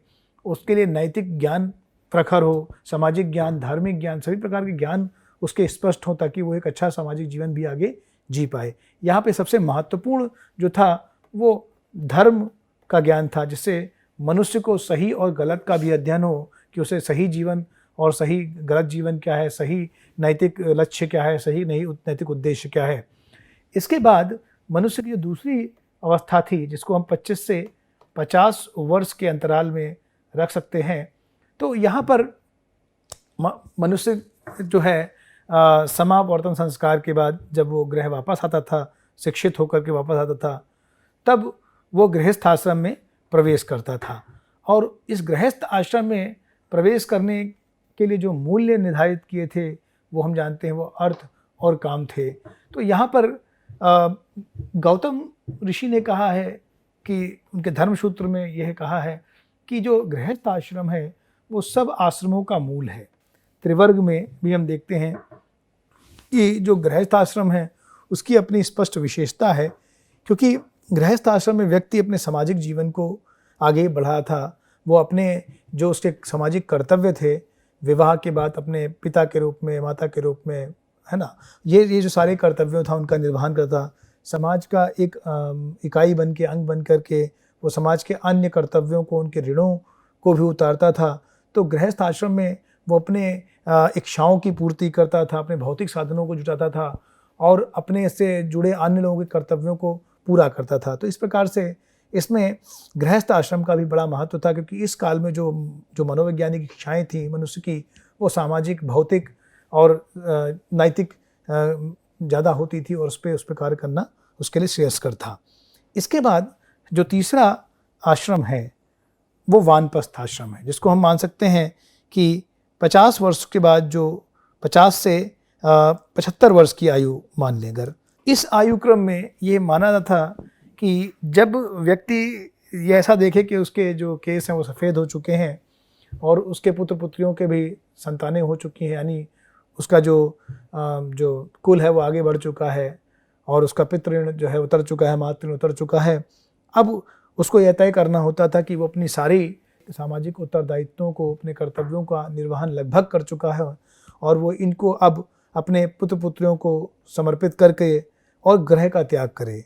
उसके लिए नैतिक ज्ञान प्रखर हो, सामाजिक ज्ञान, धार्मिक ज्ञान, सभी प्रकार के ज्ञान उसके स्पष्ट हो, ताकि वो एक अच्छा सामाजिक जीवन भी आगे जी पाए। यहाँ पे सबसे महत्वपूर्ण जो था वो धर्म का ज्ञान था, जिससे मनुष्य को सही और गलत का भी अध्ययन हो कि उसे सही जीवन और सही गलत जीवन क्या है, सही नैतिक लक्ष्य क्या है, सही नैतिक उद्देश्य क्या है। इसके बाद मनुष्य की जो दूसरी अवस्था थी, जिसको हम 25 से 50 वर्ष के अंतराल में रख सकते हैं, तो यहाँ पर मनुष्य जो है समावर्तन संस्कार के बाद जब वो गृह वापस आता था, शिक्षित होकर के वापस आता था, तब वो गृहस्थ आश्रम में प्रवेश करता था। और इस गृहस्थ आश्रम में प्रवेश करने के लिए जो मूल्य निर्धारित किए थे वो हम जानते हैं, वो अर्थ और काम थे। तो यहाँ पर गौतम ऋषि ने कहा है कि उनके धर्मसूत्र में यह कहा है कि जो गृहस्थ आश्रम है वो सब आश्रमों का मूल है। त्रिवर्ग में भी हम देखते हैं कि जो गृहस्थ आश्रम है उसकी अपनी स्पष्ट विशेषता है, क्योंकि गृहस्थ आश्रम में व्यक्ति अपने सामाजिक जीवन को आगे बढ़ा था। वो अपने जो उसके सामाजिक कर्तव्य थे, विवाह के बाद अपने पिता के रूप में, माता के रूप में, है ना, ये जो सारे कर्तव्यों था उनका निर्वहन करता, समाज का एक इकाई बन के, अंग बन कर के वो समाज के अन्य कर्तव्यों को, उनके ऋणों को भी उतारता था। तो गृहस्थ आश्रम में वो अपने इच्छाओं की पूर्ति करता था, अपने भौतिक साधनों को जुटाता था और अपने से जुड़े अन्य लोगों के कर्तव्यों को पूरा करता था। तो इस प्रकार से इसमें गृहस्थ आश्रम का भी बड़ा महत्व था, क्योंकि इस काल में जो मनोवैज्ञानिक इच्छाएं थी मनुष्य की, वो सामाजिक, भौतिक और नैतिक ज़्यादा होती थी और उस पर कार्य करना उसके लिए श्रेयस्कर था। इसके बाद जो तीसरा आश्रम है वो वानप्रस्थ आश्रम है, जिसको हम मान सकते हैं कि 50 वर्ष के बाद, जो 50 से 75 वर्ष की आयु मान लें अगर, इस आयु क्रम में ये माना जाता था कि जब व्यक्ति ये ऐसा देखे कि उसके जो केस हैं वो सफ़ेद हो चुके हैं और उसके पुत्र पुत्रियों के भी संतानें हो चुकी हैं, यानी उसका जो कुल है वो आगे बढ़ चुका है और उसका पितृऋण जो है उतर चुका है, मातृऋण उतर चुका है। अब उसको यह तय करना होता था कि वो अपनी सारी सामाजिक उत्तरदायित्वों को, अपने कर्तव्यों का निर्वहन लगभग कर चुका है और वो इनको अब अपने पुत्र पुत्रियों को समर्पित करके और ग्रह का त्याग करे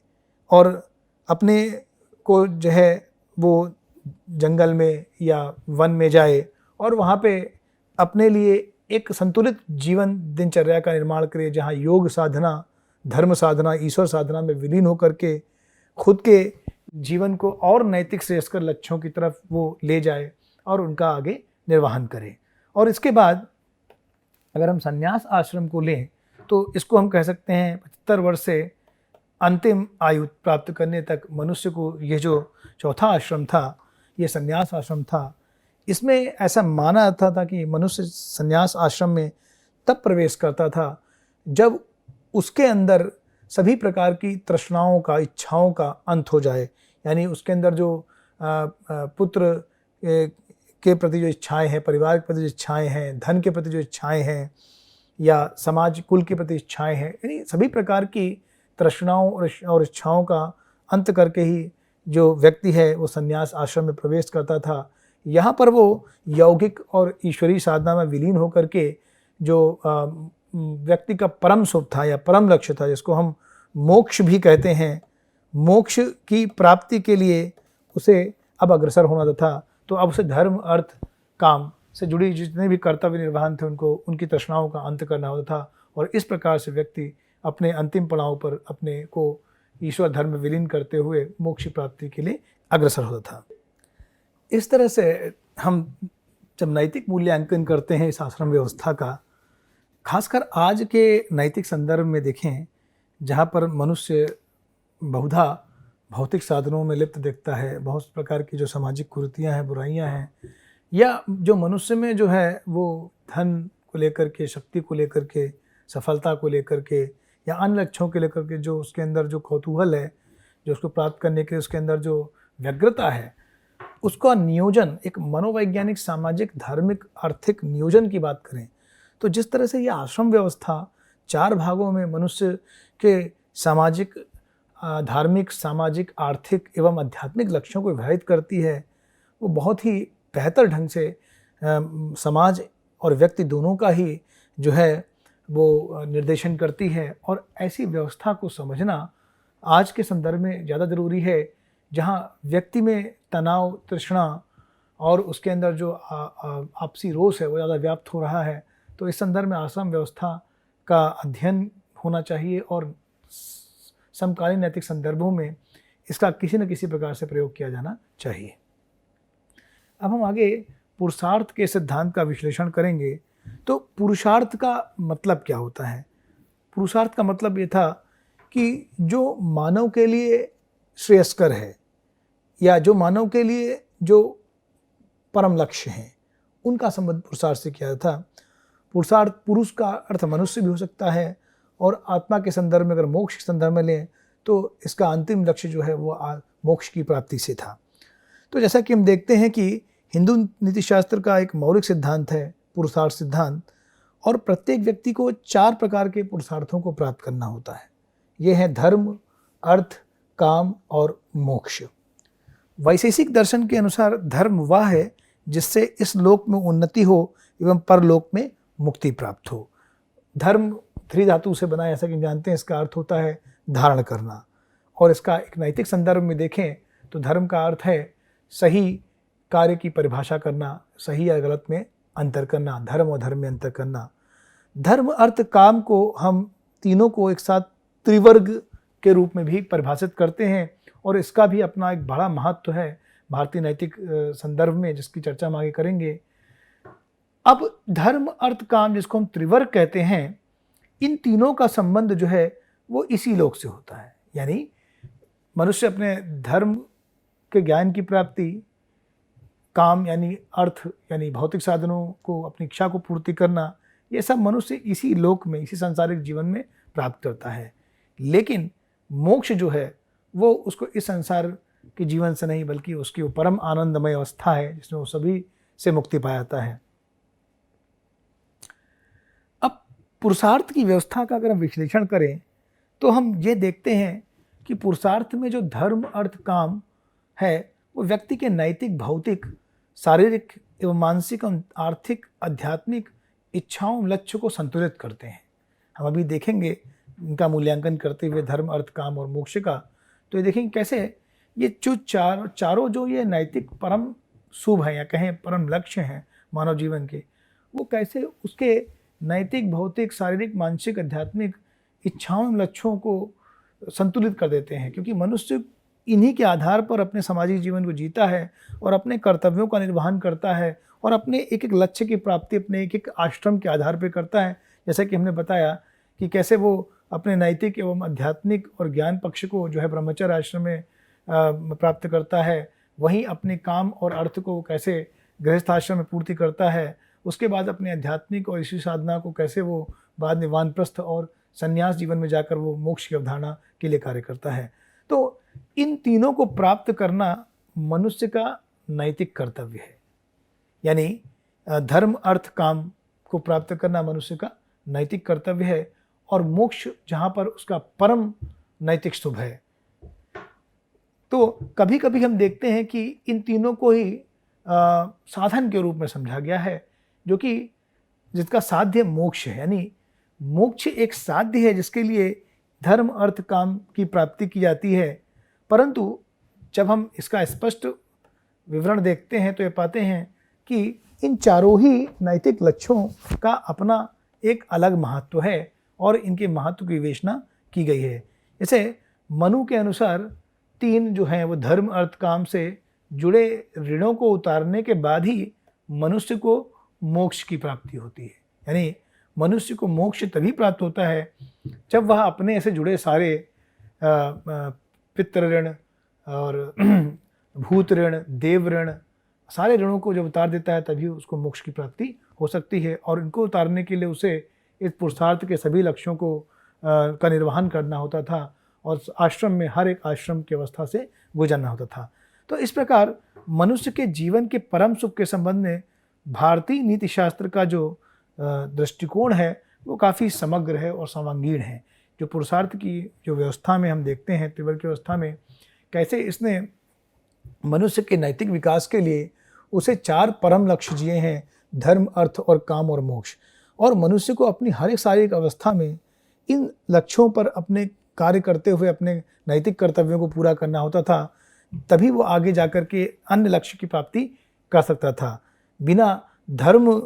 और अपने को जो है वो जंगल में या वन में जाए और वहाँ पे अपने लिए एक संतुलित जीवन दिनचर्या का निर्माण करे, जहाँ योग साधना, धर्म साधना, ईश्वर साधना में विलीन होकर के खुद के जीवन को और नैतिक श्रेयस्कर लक्ष्यों की तरफ वो ले जाए और उनका आगे निर्वहन करे। और इसके बाद अगर हम संन्यास आश्रम को लें तो इसको हम कह सकते हैं 75 वर्ष से अंतिम आयु प्राप्त करने तक मनुष्य को ये जो चौथा आश्रम था, ये संन्यास आश्रम था। इसमें ऐसा माना जाता था कि मनुष्य संन्यास आश्रम में तब प्रवेश करता था जब उसके अंदर सभी प्रकार की तृष्णाओं का, इच्छाओं का अंत हो जाए। यानी उसके अंदर जो पुत्र के प्रति जो इच्छाएं हैं, परिवार के प्रति जो इच्छाएं हैं, धन के प्रति जो इच्छाएं हैं, या समाज कुल के प्रति इच्छाएं हैं, यानी सभी प्रकार की तृष्णाओं और इच्छाओं का अंत करके ही जो व्यक्ति है वो संन्यास आश्रम में प्रवेश करता था। यहाँ पर वो यौगिक और ईश्वरीय साधना में विलीन होकर के जो व्यक्ति का परम सुख था या परम लक्ष्य था, जिसको हम मोक्ष भी कहते हैं, मोक्ष की प्राप्ति के लिए उसे अब अग्रसर होना था। तो अब उसे धर्म, अर्थ, काम से जुड़ी जितने भी कर्तव्य निर्वहन थे उनको, उनकी तृष्णाओं का अंत करना होता था। और इस प्रकार से व्यक्ति अपने अंतिम पड़ाव पर अपने को ईश्वर धर्म में विलीन करते हुए मोक्ष प्राप्ति के लिए अग्रसर होता था। इस तरह से हम जब नैतिक मूल्यांकन करते हैं इस आश्रम व्यवस्था का, खासकर आज के नैतिक संदर्भ में देखें, जहाँ पर मनुष्य बहुधा भौतिक साधनों में लिप्त दिखता है, बहुत प्रकार की जो सामाजिक कुरीतियाँ हैं, बुराइयाँ हैं, या जो मनुष्य में जो है वो धन को लेकर के, शक्ति को लेकर के, सफलता को लेकर के, या अन्य लक्ष्यों के लेकर के जो उसके अंदर जो कौतूहल है, जो उसको प्राप्त करने के उसके अंदर जो व्यग्रता है, उसका नियोजन, एक मनोवैज्ञानिक, सामाजिक, धार्मिक, आर्थिक नियोजन की बात करें तो जिस तरह से ये आश्रम व्यवस्था 4 भागों में मनुष्य के सामाजिक, धार्मिक, सामाजिक, आर्थिक एवं आध्यात्मिक लक्ष्यों को विभाजित करती है, वो बहुत ही बेहतर ढंग से समाज और व्यक्ति दोनों का ही जो है वो निर्देशन करती है। और ऐसी व्यवस्था को समझना आज के संदर्भ में ज़्यादा ज़रूरी है, जहाँ व्यक्ति में तनाव, तृष्णा और उसके अंदर जो आपसी रोष है वो ज़्यादा व्याप्त हो रहा है। तो इस संदर्भ में आश्रम व्यवस्था का अध्ययन होना चाहिए और समकालीन नैतिक संदर्भों में इसका किसी न किसी प्रकार से प्रयोग किया जाना चाहिए। अब हम आगे पुरुषार्थ के सिद्धांत का विश्लेषण करेंगे। तो पुरुषार्थ का मतलब क्या होता है? पुरुषार्थ का मतलब ये था कि जो मानव के लिए श्रेयस्कर है, या जो मानव के लिए जो परम लक्ष्य हैं, उनका संबंध पुरुषार्थ से किया था। पुरुषार्थ, पुरुष का अर्थ मनुष्य भी हो सकता है, और आत्मा के संदर्भ में अगर मोक्ष के संदर्भ में लें तो इसका अंतिम लक्ष्य जो है वो मोक्ष की प्राप्ति से था। तो जैसा कि हम देखते हैं कि हिंदू नीतिशास्त्र का एक मौलिक सिद्धांत है पुरुषार्थ सिद्धांत, और प्रत्येक व्यक्ति को 4 प्रकार के पुरुषार्थों को प्राप्त करना होता है। ये है धर्म, अर्थ, काम और मोक्ष। वैशेषिक दर्शन के अनुसार धर्म वह है जिससे इस लोक में उन्नति हो एवं परलोक में मुक्ति प्राप्त हो। धर्म 3 धातु से बना है, ऐसा कि जानते हैं, इसका अर्थ होता है धारण करना। और इसका एक नैतिक संदर्भ में देखें तो धर्म का अर्थ है सही कार्य की परिभाषा करना, सही या गलत में अंतर करना, धर्म और धर्म में अंतर करना। धर्म, अर्थ, काम को हम तीनों को एक साथ त्रिवर्ग के रूप में भी परिभाषित करते हैं, और इसका भी अपना एक बड़ा महत्व है भारतीय नैतिक संदर्भ में, जिसकी चर्चा हम आगे करेंगे। अब धर्म, अर्थ, काम, जिसको हम त्रिवर्ग कहते हैं, इन तीनों का संबंध जो है वो इसी लोक से होता है। यानी मनुष्य अपने धर्म के ज्ञान की प्राप्ति, काम यानी अर्थ यानी भौतिक साधनों को, अपनी इच्छा को पूर्ति करना, ये सब मनुष्य इसी लोक में, इसी सांसारिक जीवन में प्राप्त करता है। लेकिन मोक्ष जो है वो उसको इस संसार के जीवन से नहीं, बल्कि उसकी वो परम आनंदमय अवस्था है जिसमें वो सभी से मुक्ति पा जाता है। अब पुरुषार्थ की व्यवस्था का अगर हम विश्लेषण करें तो हम ये देखते हैं कि पुरुषार्थ में जो धर्म, अर्थ, काम है वो व्यक्ति के नैतिक, भौतिक, शारीरिक एवं मानसिक, आर्थिक, आध्यात्मिक इच्छाओं, लक्ष्य को संतुलित करते हैं। हम अभी देखेंगे इनका मूल्यांकन करते हुए धर्म, अर्थ, काम और मोक्ष का। तो ये देखेंगे कैसे ये जो चारों जो ये नैतिक परम शुभ हैं, या कहें परम लक्ष्य हैं मानव जीवन के, वो कैसे उसके नैतिक, भौतिक, शारीरिक, मानसिक, आध्यात्मिक इच्छाओं, लक्ष्यों को संतुलित कर देते हैं। क्योंकि मनुष्य इन्हीं के आधार पर अपने सामाजिक जीवन को जीता है और अपने कर्तव्यों का निर्वहन करता है और अपने एक एक लक्ष्य की प्राप्ति अपने एक एक आश्रम के आधार पर करता है। जैसा कि हमने बताया कि कैसे वो अपने नैतिक एवं आध्यात्मिक और ज्ञान पक्ष को जो है ब्रह्मचर्य आश्रम में प्राप्त करता है, वहीं अपने काम और अर्थ को कैसे गृहस्थ आश्रम में पूर्ति करता है, उसके बाद अपने आध्यात्मिक और ईश्वरी साधना को कैसे वो बाद में वानप्रस्थ और संन्यास जीवन में जाकर वो मोक्ष की अवधारणा के लिए कार्य करता है। तो इन तीनों को प्राप्त करना मनुष्य का नैतिक कर्तव्य है। यानी धर्म अर्थ काम को प्राप्त करना मनुष्य का नैतिक कर्तव्य है और मोक्ष जहाँ पर उसका परम नैतिक शुभ है। तो कभी कभी हम देखते हैं कि इन तीनों को ही साधन के रूप में समझा गया है, जो कि जिसका साध्य मोक्ष है। यानी मोक्ष एक साध्य है जिसके लिए धर्म अर्थ काम की प्राप्ति की जाती है, परंतु जब हम इसका स्पष्ट विवरण देखते हैं तो ये पाते हैं कि इन चारों ही नैतिक लक्ष्यों का अपना एक अलग महत्व है और इनके महत्व की विवेचना की गई है। जैसे मनु के अनुसार 3 जो हैं वो धर्म अर्थ काम से जुड़े ऋणों को उतारने के बाद ही मनुष्य को मोक्ष की प्राप्ति होती है। यानी मनुष्य को मोक्ष तभी प्राप्त होता है जब वह अपने से जुड़े सारे पितृ ऋण और भूत ऋण, देव ऋण, सारे ऋणों को जब उतार देता है तभी उसको मोक्ष की प्राप्ति हो सकती है। और इनको उतारने के लिए उसे इस पुरुषार्थ के सभी लक्ष्यों को का निर्वहन करना होता था और आश्रम में हर एक आश्रम की अवस्था से गुजरना होता था। तो इस प्रकार मनुष्य के जीवन के परम सुख के संबंध में भारतीय नीति शास्त्र का जो दृष्टिकोण है वो काफ़ी समग्र है और सर्वांगीण है। जो पुरुषार्थ की जो व्यवस्था में हम देखते हैं, त्रिवर्ग की व्यवस्था में, कैसे इसने मनुष्य के नैतिक विकास के लिए उसे 4 परम लक्ष्य दिए हैं, धर्म अर्थ और काम और मोक्ष। और मनुष्य को अपनी हर एक शारीरिक अवस्था में इन लक्ष्यों पर अपने कार्य करते हुए अपने नैतिक कर्तव्यों को पूरा करना होता था, तभी वो आगे जाकर के अन्य लक्ष्य की प्राप्ति कर सकता था। बिना धर्म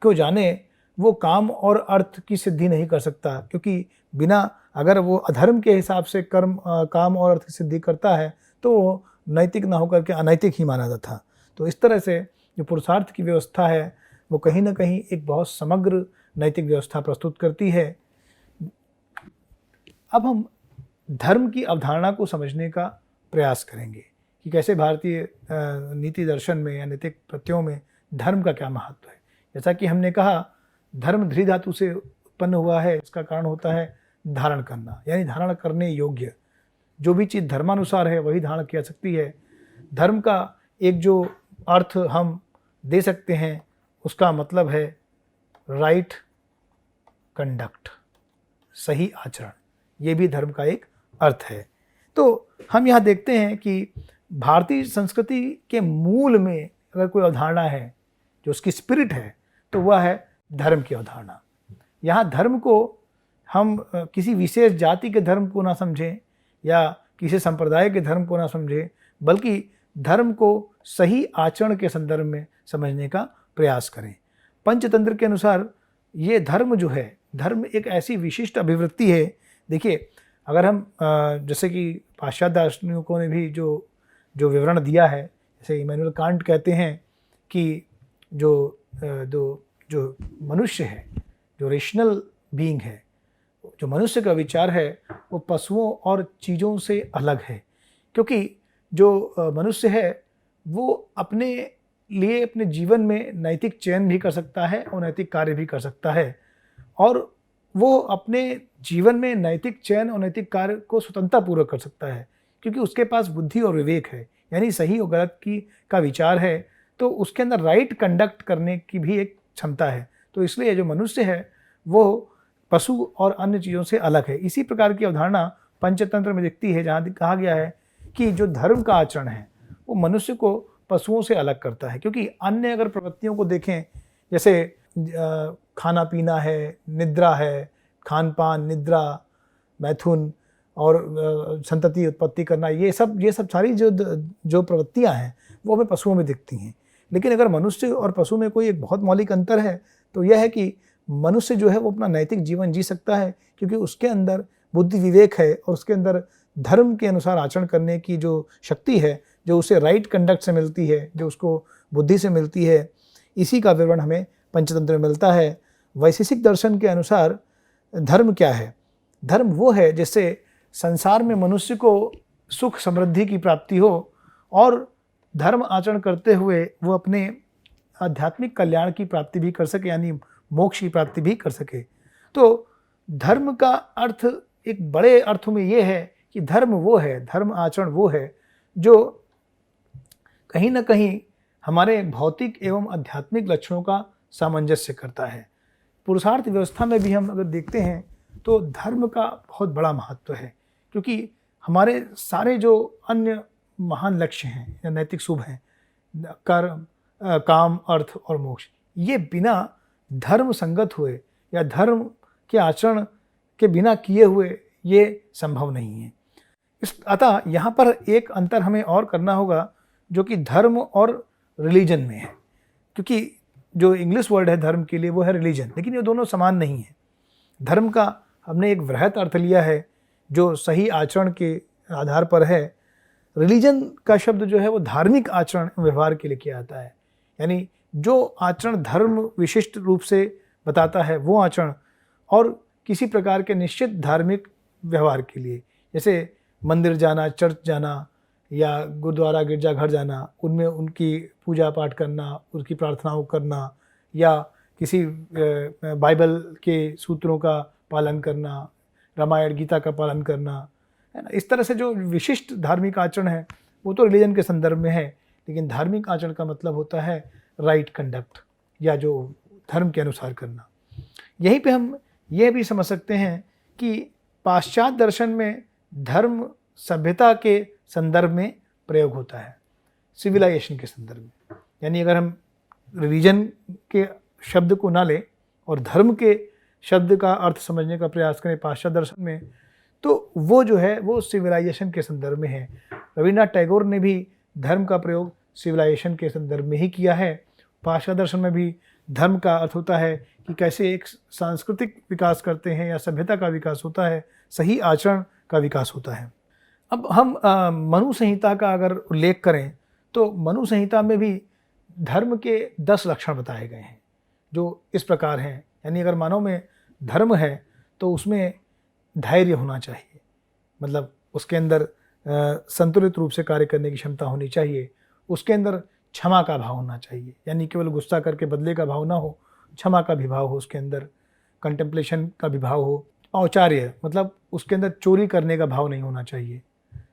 को जाने वो काम और अर्थ की सिद्धि नहीं कर सकता, क्योंकि बिना अगर वो अधर्म के हिसाब से काम और अर्थ की सिद्धि करता है तो वो नैतिक ना होकर के अनैतिक ही माना जाता था। तो इस तरह से जो पुरुषार्थ की व्यवस्था है वो कहीं ना कहीं एक बहुत समग्र नैतिक व्यवस्था प्रस्तुत करती है। अब हम धर्म की अवधारणा को समझने का प्रयास करेंगे कि कैसे भारतीय नीति दर्शन में या नैतिक प्रत्ययों में धर्म का क्या महत्व है। जैसा कि हमने कहा, धर्म ध्री धातु से उत्पन्न हुआ है। इसका कारण होता है धारण करना, यानी धारण करने योग्य। जो भी चीज़ धर्मानुसार है वही धारण किया सकती है। धर्म का एक जो अर्थ हम दे सकते हैं उसका मतलब है राइट कंडक्ट, सही आचरण। ये भी धर्म का एक अर्थ है। तो हम यहाँ देखते हैं कि भारतीय संस्कृति के मूल में अगर कोई अवधारणा है जो उसकी स्पिरिट है तो वह है धर्म की अवधारणा। यहाँ धर्म को हम किसी विशेष जाति के धर्म को ना समझें या किसी संप्रदाय के धर्म को ना समझें, बल्कि धर्म को सही आचरण के संदर्भ में समझने का प्रयास करें। पंचतंत्र के अनुसार ये धर्म जो है, धर्म एक ऐसी विशिष्ट अभिवृत्ति है। देखिए, अगर हम जैसे कि पाश्चात्य दार्शनिकों ने भी जो विवरण दिया है, जैसे इमैनुअल कांट कहते हैं कि जो मनुष्य है, जो रेशनल बीइंग है, जो मनुष्य का विचार है वो पशुओं और चीज़ों से अलग है, क्योंकि जो मनुष्य है वो अपने लिए अपने जीवन में नैतिक चयन भी कर सकता है और नैतिक कार्य भी कर सकता है, और वो अपने जीवन में नैतिक चयन और नैतिक कार्य को स्वतंत्रतापूर्वक कर सकता है, क्योंकि उसके पास बुद्धि और विवेक है, यानी सही और गलत का विचार है। तो उसके अंदर राइट कंडक्ट करने की भी एक क्षमता है। तो इसलिए जो मनुष्य है वो पशु और अन्य चीज़ों से अलग है। इसी प्रकार की अवधारणा पंचतंत्र में दिखती है, जहाँ कहा गया है कि जो धर्म का आचरण है वो मनुष्य को पशुओं से अलग करता है। क्योंकि अन्य अगर प्रवृत्तियों को देखें, जैसे खाना पीना है, निद्रा है, खान पान, निद्रा, मैथुन और संतति उत्पत्ति करना, ये सब सारी जो प्रवृत्तियां हैं वो हमें पशुओं में दिखती हैं। लेकिन अगर मनुष्य और पशु में कोई एक बहुत मौलिक अंतर है तो यह है कि मनुष्य जो है वो अपना नैतिक जीवन जी सकता है, क्योंकि उसके अंदर बुद्धि विवेक है और उसके अंदर धर्म के अनुसार आचरण करने की जो शक्ति है, जो उसे राइट कंडक्ट से मिलती है, जो उसको बुद्धि से मिलती है, इसी का विवरण हमें पंचतंत्र में मिलता है। वैशेषिक दर्शन के अनुसार धर्म क्या है? धर्म वो है जिससे संसार में मनुष्य को सुख समृद्धि की प्राप्ति हो और धर्म आचरण करते हुए वो अपने आध्यात्मिक कल्याण की प्राप्ति भी कर सके, यानी मोक्ष की प्राप्ति भी कर सके। तो धर्म का अर्थ एक बड़े अर्थों में ये है कि धर्म वो है, धर्म आचरण वो है जो कहीं ना कहीं हमारे भौतिक एवं आध्यात्मिक लक्षणों का सामंजस्य करता है। पुरुषार्थ व्यवस्था में भी हम अगर देखते हैं तो धर्म का बहुत बड़ा महत्व है, क्योंकि हमारे सारे जो अन्य महान लक्ष्य हैं या नैतिक शुभ हैं, कर्म, काम, अर्थ और मोक्ष, ये बिना धर्म संगत हुए या धर्म के आचरण के बिना किए हुए ये संभव नहीं है। अतः यहाँ पर एक अंतर हमें और करना होगा जो कि धर्म और रिलीजन में है, क्योंकि जो इंग्लिश वर्ड है धर्म के लिए वो है रिलीजन, लेकिन ये दोनों समान नहीं है। धर्म का हमने एक वृहत अर्थ लिया है जो सही आचरण के आधार पर है। रिलीजन का शब्द जो है वो धार्मिक आचरण व्यवहार के लिए किया आता है, यानी जो आचरण धर्म विशिष्ट रूप से बताता है वो आचरण, और किसी प्रकार के निश्चित धार्मिक व्यवहार के लिए, जैसे मंदिर जाना, चर्च जाना या गुरुद्वारा गिरजाघर जाना, उनमें उनकी पूजा पाठ करना, उनकी प्रार्थनाओं करना, या किसी बाइबल के सूत्रों का पालन करना, रामायण गीता का पालन करना, है ना। इस तरह से जो विशिष्ट धार्मिक आचरण है वो तो रिलीजन के संदर्भ में है, लेकिन धार्मिक आचरण का मतलब होता है राइट कंडक्ट या जो धर्म के अनुसार करना। यहीं पे हम ये भी समझ सकते हैं कि पाश्चात्य दर्शन में धर्म सभ्यता के संदर्भ में प्रयोग होता है, सिविलाइजेशन के संदर्भ में। यानी अगर हम रिलीजन के शब्द को ना लें और धर्म के शब्द का अर्थ समझने का प्रयास करें पाश्चात्य दर्शन में, तो वो जो है वो सिविलाइजेशन के संदर्भ में है। रविन्द्रनाथ टैगोर ने भी धर्म का प्रयोग सिविलाइजेशन के संदर्भ में ही किया है। पाश्चात्य दर्शन में भी धर्म का अर्थ होता है कि कैसे एक सांस्कृतिक विकास करते हैं या सभ्यता का विकास होता है, सही आचरण का विकास होता है। अब हम मनु संहिता का अगर उल्लेख करें तो मनु संहिता में भी धर्म के 10 लक्षण बताए गए हैं जो इस प्रकार हैं। यानी अगर मानव में धर्म है तो उसमें धैर्य होना चाहिए, मतलब उसके अंदर संतुलित रूप से कार्य करने की क्षमता होनी चाहिए। उसके अंदर क्षमा का भाव होना चाहिए, यानी केवल गुस्सा करके बदले का भाव ना हो, क्षमा का भी भाव हो उसके अंदर, कंटेम्पलेशन का भी भाव हो। औचार्य मतलब उसके अंदर चोरी करने का भाव नहीं होना चाहिए।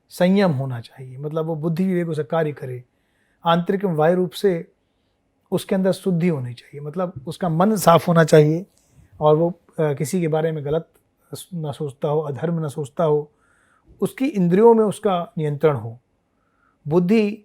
संयम होना चाहिए, मतलब वो बुद्धि विवेक से कार्य करे। आंतरिक एवं बाह्य रूप से उसके अंदर शुद्धि होनी चाहिए, मतलब उसका मन साफ होना चाहिए और वो किसी के बारे में गलत ना सोचता हो, अधर्म ना सोचता हो। उसकी इंद्रियों में उसका नियंत्रण हो, बुद्धि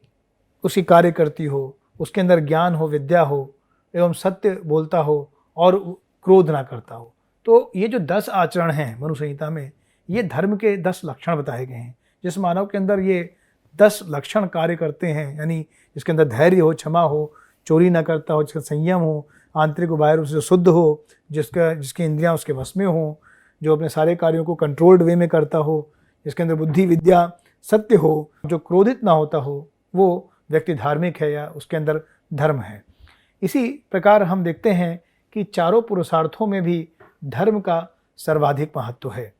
उसकी कार्य करती हो, उसके अंदर ज्ञान हो, विद्या हो, एवं सत्य बोलता हो और क्रोध ना करता हो। तो ये जो 10 आचरण हैं मनु संहिता में, ये धर्म के 10 लक्षण बताए गए हैं। जिस मानव के अंदर ये 10 लक्षण कार्य करते हैं, यानी जिसके अंदर धैर्य हो, क्षमा हो, चोरी ना करता हो, जिसका संयम हो, आंतरिक बाह्य रूप से शुद्ध हो, जिसकी इंद्रियां उसके वश में हो, जो अपने सारे कार्यों को कंट्रोल्ड वे में करता हो, जिसके अंदर बुद्धि विद्या सत्य हो, जो क्रोधित ना होता हो, वो व्यक्ति धार्मिक है या उसके अंदर धर्म है। इसी प्रकार हम देखते हैं कि चारों पुरुषार्थों में भी धर्म का सर्वाधिक महत्व है।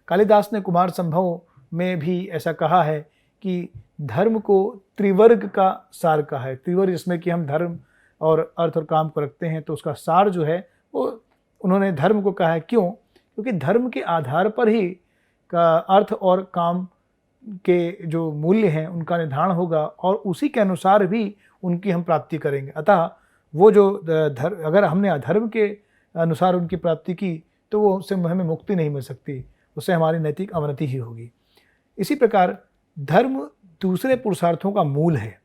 कालिदास ने कुमार संभव में भी ऐसा कहा है कि धर्म को त्रिवर्ग का सार कहा है। त्रिवर्ग जिसमें कि हम धर्म और अर्थ और काम को रखते हैं, तो उसका सार जो है वो उन्होंने धर्म को कहा है। क्यों? क्योंकि धर्म के आधार पर ही का अर्थ और काम के जो मूल्य हैं उनका निर्धारण होगा और उसी के अनुसार भी उनकी हम प्राप्ति करेंगे। अतः वो जो अगर हमने अधर्म के अनुसार उनकी प्राप्ति की तो वो उससे हमें मुक्ति नहीं मिल सकती, उससे हमारी नैतिक अवनति ही होगी। इसी प्रकार धर्म दूसरे पुरुषार्थों का मूल है।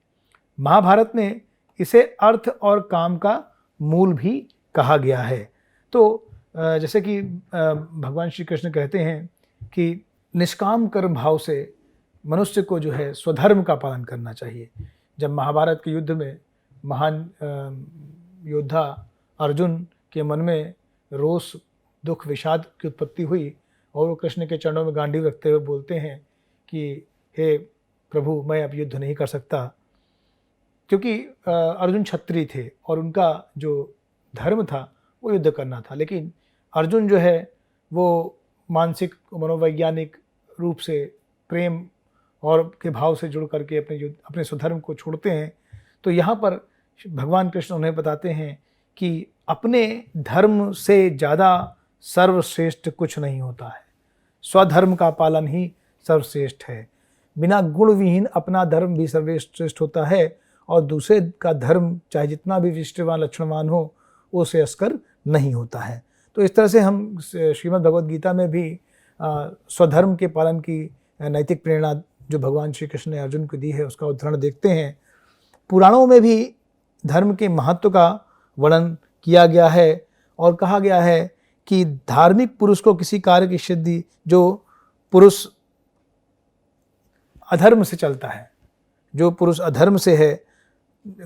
महाभारत में इसे अर्थ और काम का मूल भी कहा गया है। तो जैसे कि भगवान श्री कृष्ण कहते हैं कि निष्काम कर्म भाव से मनुष्य को जो है स्वधर्म का पालन करना चाहिए। जब महाभारत के युद्ध में महान योद्धा अर्जुन के मन में रोष, दुख, विषाद की उत्पत्ति हुई और वो कृष्ण के चरणों में गांडीव रखते हुए बोलते हैं कि हे प्रभु, मैं अब युद्ध नहीं कर सकता, क्योंकि अर्जुन क्षत्रिय थे और उनका जो धर्म था वो युद्ध करना था। लेकिन अर्जुन जो है वो मानसिक मनोवैज्ञानिक रूप से प्रेम और के भाव से जुड़ करके अपने स्वधर्म को छोड़ते हैं। तो यहाँ पर भगवान कृष्ण उन्हें बताते हैं कि अपने धर्म से ज़्यादा सर्वश्रेष्ठ कुछ नहीं होता है, स्वधर्म का पालन ही सर्वश्रेष्ठ है। बिना गुण विहीन अपना धर्म भी सर्वश्रेष्ठ होता है और दूसरे का धर्म चाहे जितना भी विशिष्टवान लक्षणवान हो वो श्रेयस्कर नहीं होता है। तो इस तरह से हम श्रीमद् भगवद गीता में भी स्वधर्म के पालन की नैतिक प्रेरणा जो भगवान श्री कृष्ण ने अर्जुन को दी है उसका उदाहरण देखते हैं। पुराणों में भी धर्म के महत्व का वर्णन किया गया है और कहा गया है कि धार्मिक पुरुष को किसी कार्य की सिद्धि, जो पुरुष अधर्म से चलता है, जो पुरुष अधर्म से है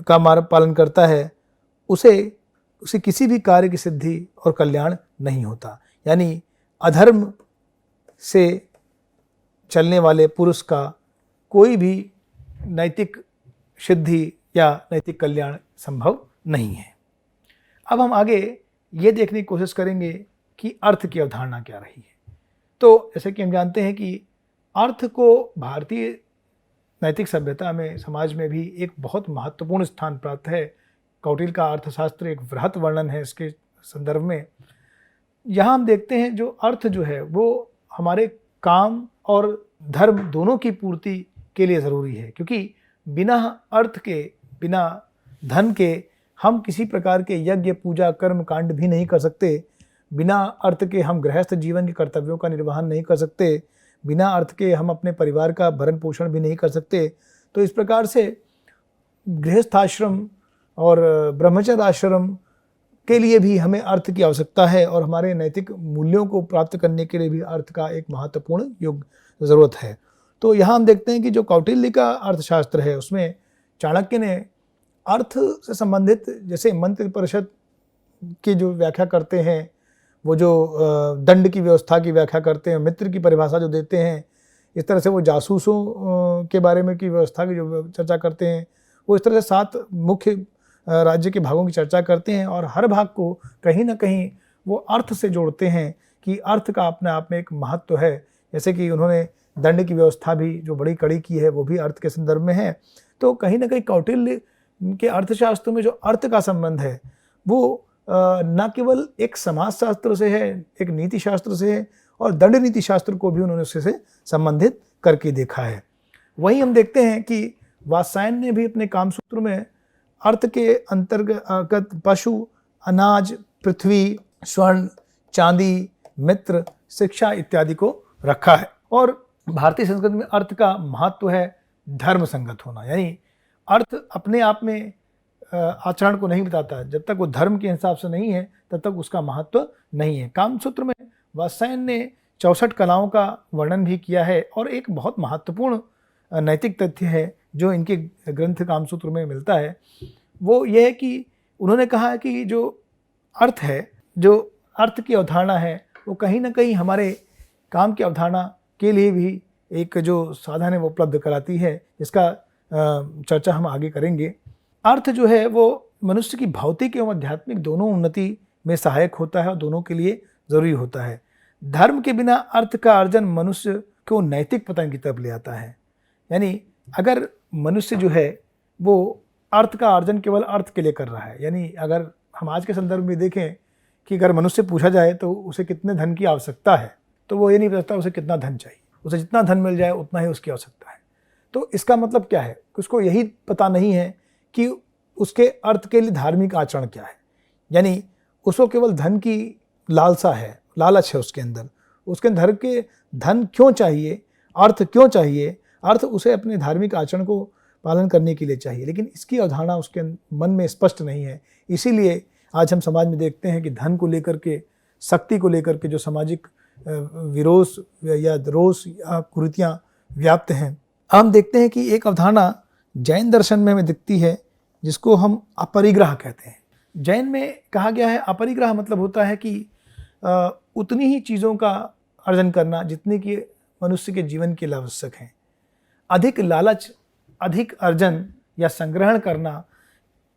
का मार्ग पालन करता है, उसे किसी भी कार्य की सिद्धि और कल्याण नहीं होता। यानी अधर्म से चलने वाले पुरुष का कोई भी नैतिक सिद्धि या नैतिक कल्याण संभव नहीं है। अब हम आगे ये देखने की कोशिश करेंगे कि अर्थ की अवधारणा क्या रही है। तो जैसे कि हम जानते हैं कि अर्थ को भारतीय नैतिक सभ्यता में, समाज में भी एक बहुत महत्वपूर्ण स्थान प्राप्त है। कौटिल्य का अर्थशास्त्र एक वृहत वर्णन है इसके संदर्भ में। यहाँ हम देखते हैं जो अर्थ जो है वो हमारे काम और धर्म दोनों की पूर्ति के लिए ज़रूरी है, क्योंकि बिना अर्थ के, बिना धन के हम किसी प्रकार के यज्ञ, पूजा, कर्म कांड भी नहीं कर सकते। बिना अर्थ के हम गृहस्थ जीवन के कर्तव्यों का निर्वहन नहीं कर सकते। बिना अर्थ के हम अपने परिवार का भरण पोषण भी नहीं कर सकते। तो इस प्रकार से गृहस्थाश्रम और ब्रह्मचर्य आश्रम के लिए भी हमें अर्थ की आवश्यकता है और हमारे नैतिक मूल्यों को प्राप्त करने के लिए भी अर्थ का एक महत्वपूर्ण ज़रूरत है। तो यहाँ हम देखते हैं कि जो कौटिल्य का अर्थशास्त्र है उसमें चाणक्य ने अर्थ से संबंधित, जैसे मंत्र परिषद की जो व्याख्या करते हैं, वो जो दंड की व्यवस्था की व्याख्या करते हैं, मित्र की परिभाषा जो देते हैं, इस तरह से वो जासूसों के बारे में की व्यवस्था की जो चर्चा करते हैं, वो इस तरह से 7 मुख्य राज्य के भागों की चर्चा करते हैं और हर भाग को कहीं ना कहीं वो अर्थ से जोड़ते हैं कि अर्थ का अपने आप में एक महत्व है। जैसे कि उन्होंने दंड की व्यवस्था भी जो बड़ी कड़ी की है वो भी अर्थ के संदर्भ में है। तो कहीं ना कहीं कौटिल्य के अर्थशास्त्र में जो अर्थ का संबंध है वो न केवल एक समाजशास्त्र से है, एक नीति शास्त्र से है, और दंड नीति शास्त्र को भी उन्होंने उससे संबंधित करके देखा है। वहीं हम देखते हैं कि वात्सायन ने भी अपने कामसूत्र में अर्थ के अंतर्गत पशु, अनाज, पृथ्वी, स्वर्ण, चांदी, मित्र, शिक्षा इत्यादि को रखा है। और भारतीय संस्कृति में अर्थ का महत्व है धर्म संगत होना, यानी अर्थ अपने आप में आचरण को नहीं बताता। जब तक वो धर्म के हिसाब से नहीं है तब तक उसका महत्व नहीं है। कामसूत्र में वात्सायन ने 64 कलाओं का वर्णन भी किया है और एक बहुत महत्वपूर्ण नैतिक तथ्य है जो इनके ग्रंथ कामसूत्र में मिलता है, वो ये है कि उन्होंने कहा है कि जो अर्थ है, जो अर्थ की अवधारणा है, वो कहीं ना कहीं हमारे काम की अवधारणा के लिए भी एक जो साधन है वो उपलब्ध कराती है, जिसका चर्चा हम आगे करेंगे। अर्थ जो है वो मनुष्य की भौतिक एवं आध्यात्मिक दोनों उन्नति में सहायक होता है और दोनों के लिए ज़रूरी होता है। धर्म के बिना अर्थ का अर्जन मनुष्य को नैतिक पतन की तरफ ले आता है। यानी अगर मनुष्य जो है वो अर्थ का अर्जन केवल अर्थ के लिए कर रहा है, यानी अगर हम आज के संदर्भ में देखें कि अगर मनुष्य पूछा जाए तो उसे कितने धन की आवश्यकता है, तो वो ये नहीं बताता उसे कितना धन चाहिए। उसे जितना धन मिल जाए उतना ही उसकी आवश्यकता है। तो इसका मतलब क्या है, उसको यही पता नहीं है कि उसके अर्थ के लिए धार्मिक आचरण क्या है। यानी उसको केवल धन की लालसा है, लालच है उसके अंदर। उसके धन क्यों चाहिए, अर्थ क्यों चाहिए, अर्थ उसे अपने धार्मिक आचरण को पालन करने के लिए चाहिए, लेकिन इसकी अवधारणा उसके मन में स्पष्ट नहीं है। इसीलिए आज हम समाज में देखते हैं कि धन को लेकर के, शक्ति को लेकर के जो सामाजिक विरोध या रोष या कुरीतियाँ व्याप्त हैं। हम देखते हैं कि एक अवधारणा जैन दर्शन में हमें दिखती है जिसको हम अपरिग्रह कहते हैं। जैन में कहा गया है अपरिग्रह मतलब होता है कि उतनी ही चीज़ों का अर्जन करना जितनी कि मनुष्य के जीवन के लिए आवश्यक हैं। अधिक लालच, अधिक अर्जन या संग्रहण करना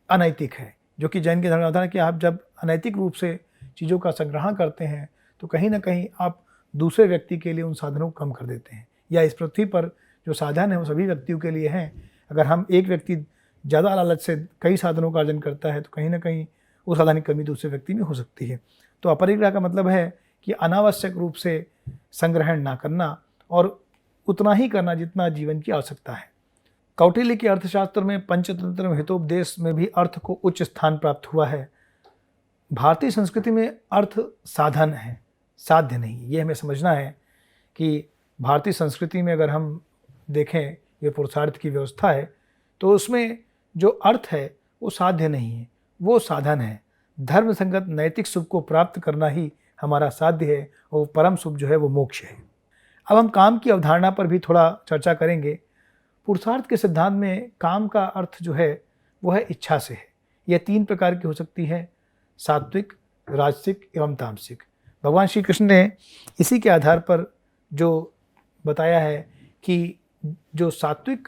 अनैतिक है, जो कि जैन के धर्म में होता है कि आप जब अनैतिक रूप से चीज़ों का संग्रहण करते हैं तो कहीं ना कहीं आप दूसरे व्यक्ति के लिए उन साधनों को कम कर देते हैं, या इस पृथ्वी पर जो साधन है वो सभी व्यक्तियों के लिए हैं। अगर हम एक व्यक्ति ज़्यादा लालच से कई साधनों का अर्जन करता है तो कहीं ना कहीं वो साधन की कमी दूसरे व्यक्ति में हो सकती है। तो अपरिग्रह का मतलब है कि अनावश्यक रूप से संग्रहण ना करना और उतना ही करना जितना जीवन की आवश्यकता है। कौटिल्य के अर्थशास्त्र में पंचतंत्र हितोपदेश में भी अर्थ को उच्च स्थान प्राप्त हुआ है। भारतीय संस्कृति में अर्थ साधन है, साध्य नहीं। ये हमें समझना है कि भारतीय संस्कृति में अगर हम देखें ये पुरुषार्थ की व्यवस्था है तो उसमें जो अर्थ है वो साध्य नहीं है, वो साधन है। धर्म संगत नैतिक सुख को प्राप्त करना ही हमारा साध्य है और परम सुख जो है वो मोक्ष है। अब हम काम की अवधारणा पर भी थोड़ा चर्चा करेंगे। पुरुषार्थ के सिद्धांत में काम का अर्थ जो है वो है इच्छा से है। यह 3 प्रकार की हो सकती है, सात्विक, राजसिक एवं तामसिक। भगवान श्री कृष्ण ने इसी के आधार पर जो बताया है कि जो सात्विक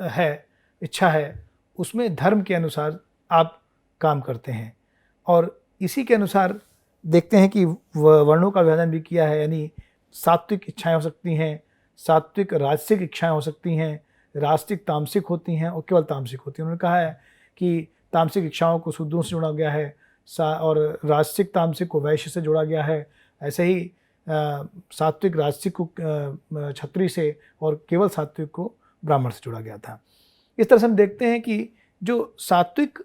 है, इच्छा है, उसमें धर्म के अनुसार आप काम करते हैं, और इसी के अनुसार देखते हैं कि वर्णों का विभाजन भी किया है। यानी सात्विक इच्छाएं हो सकती हैं, सात्विक राजसिक इच्छाएं हो सकती हैं, राजसिक तामसिक होती हैं और केवल तामसिक होती हैं। उन्होंने कहा है कि तामसिक इच्छाओं को शूद्रों से जोड़ा गया है और राजसिक तामसिक को वैश्य से जोड़ा गया है। ऐसे ही सात्विक राजसिक को क्षत्रिय से और केवल सात्विक को ब्राह्मण से जोड़ा गया था। इस तरह से हम देखते हैं कि जो सात्विक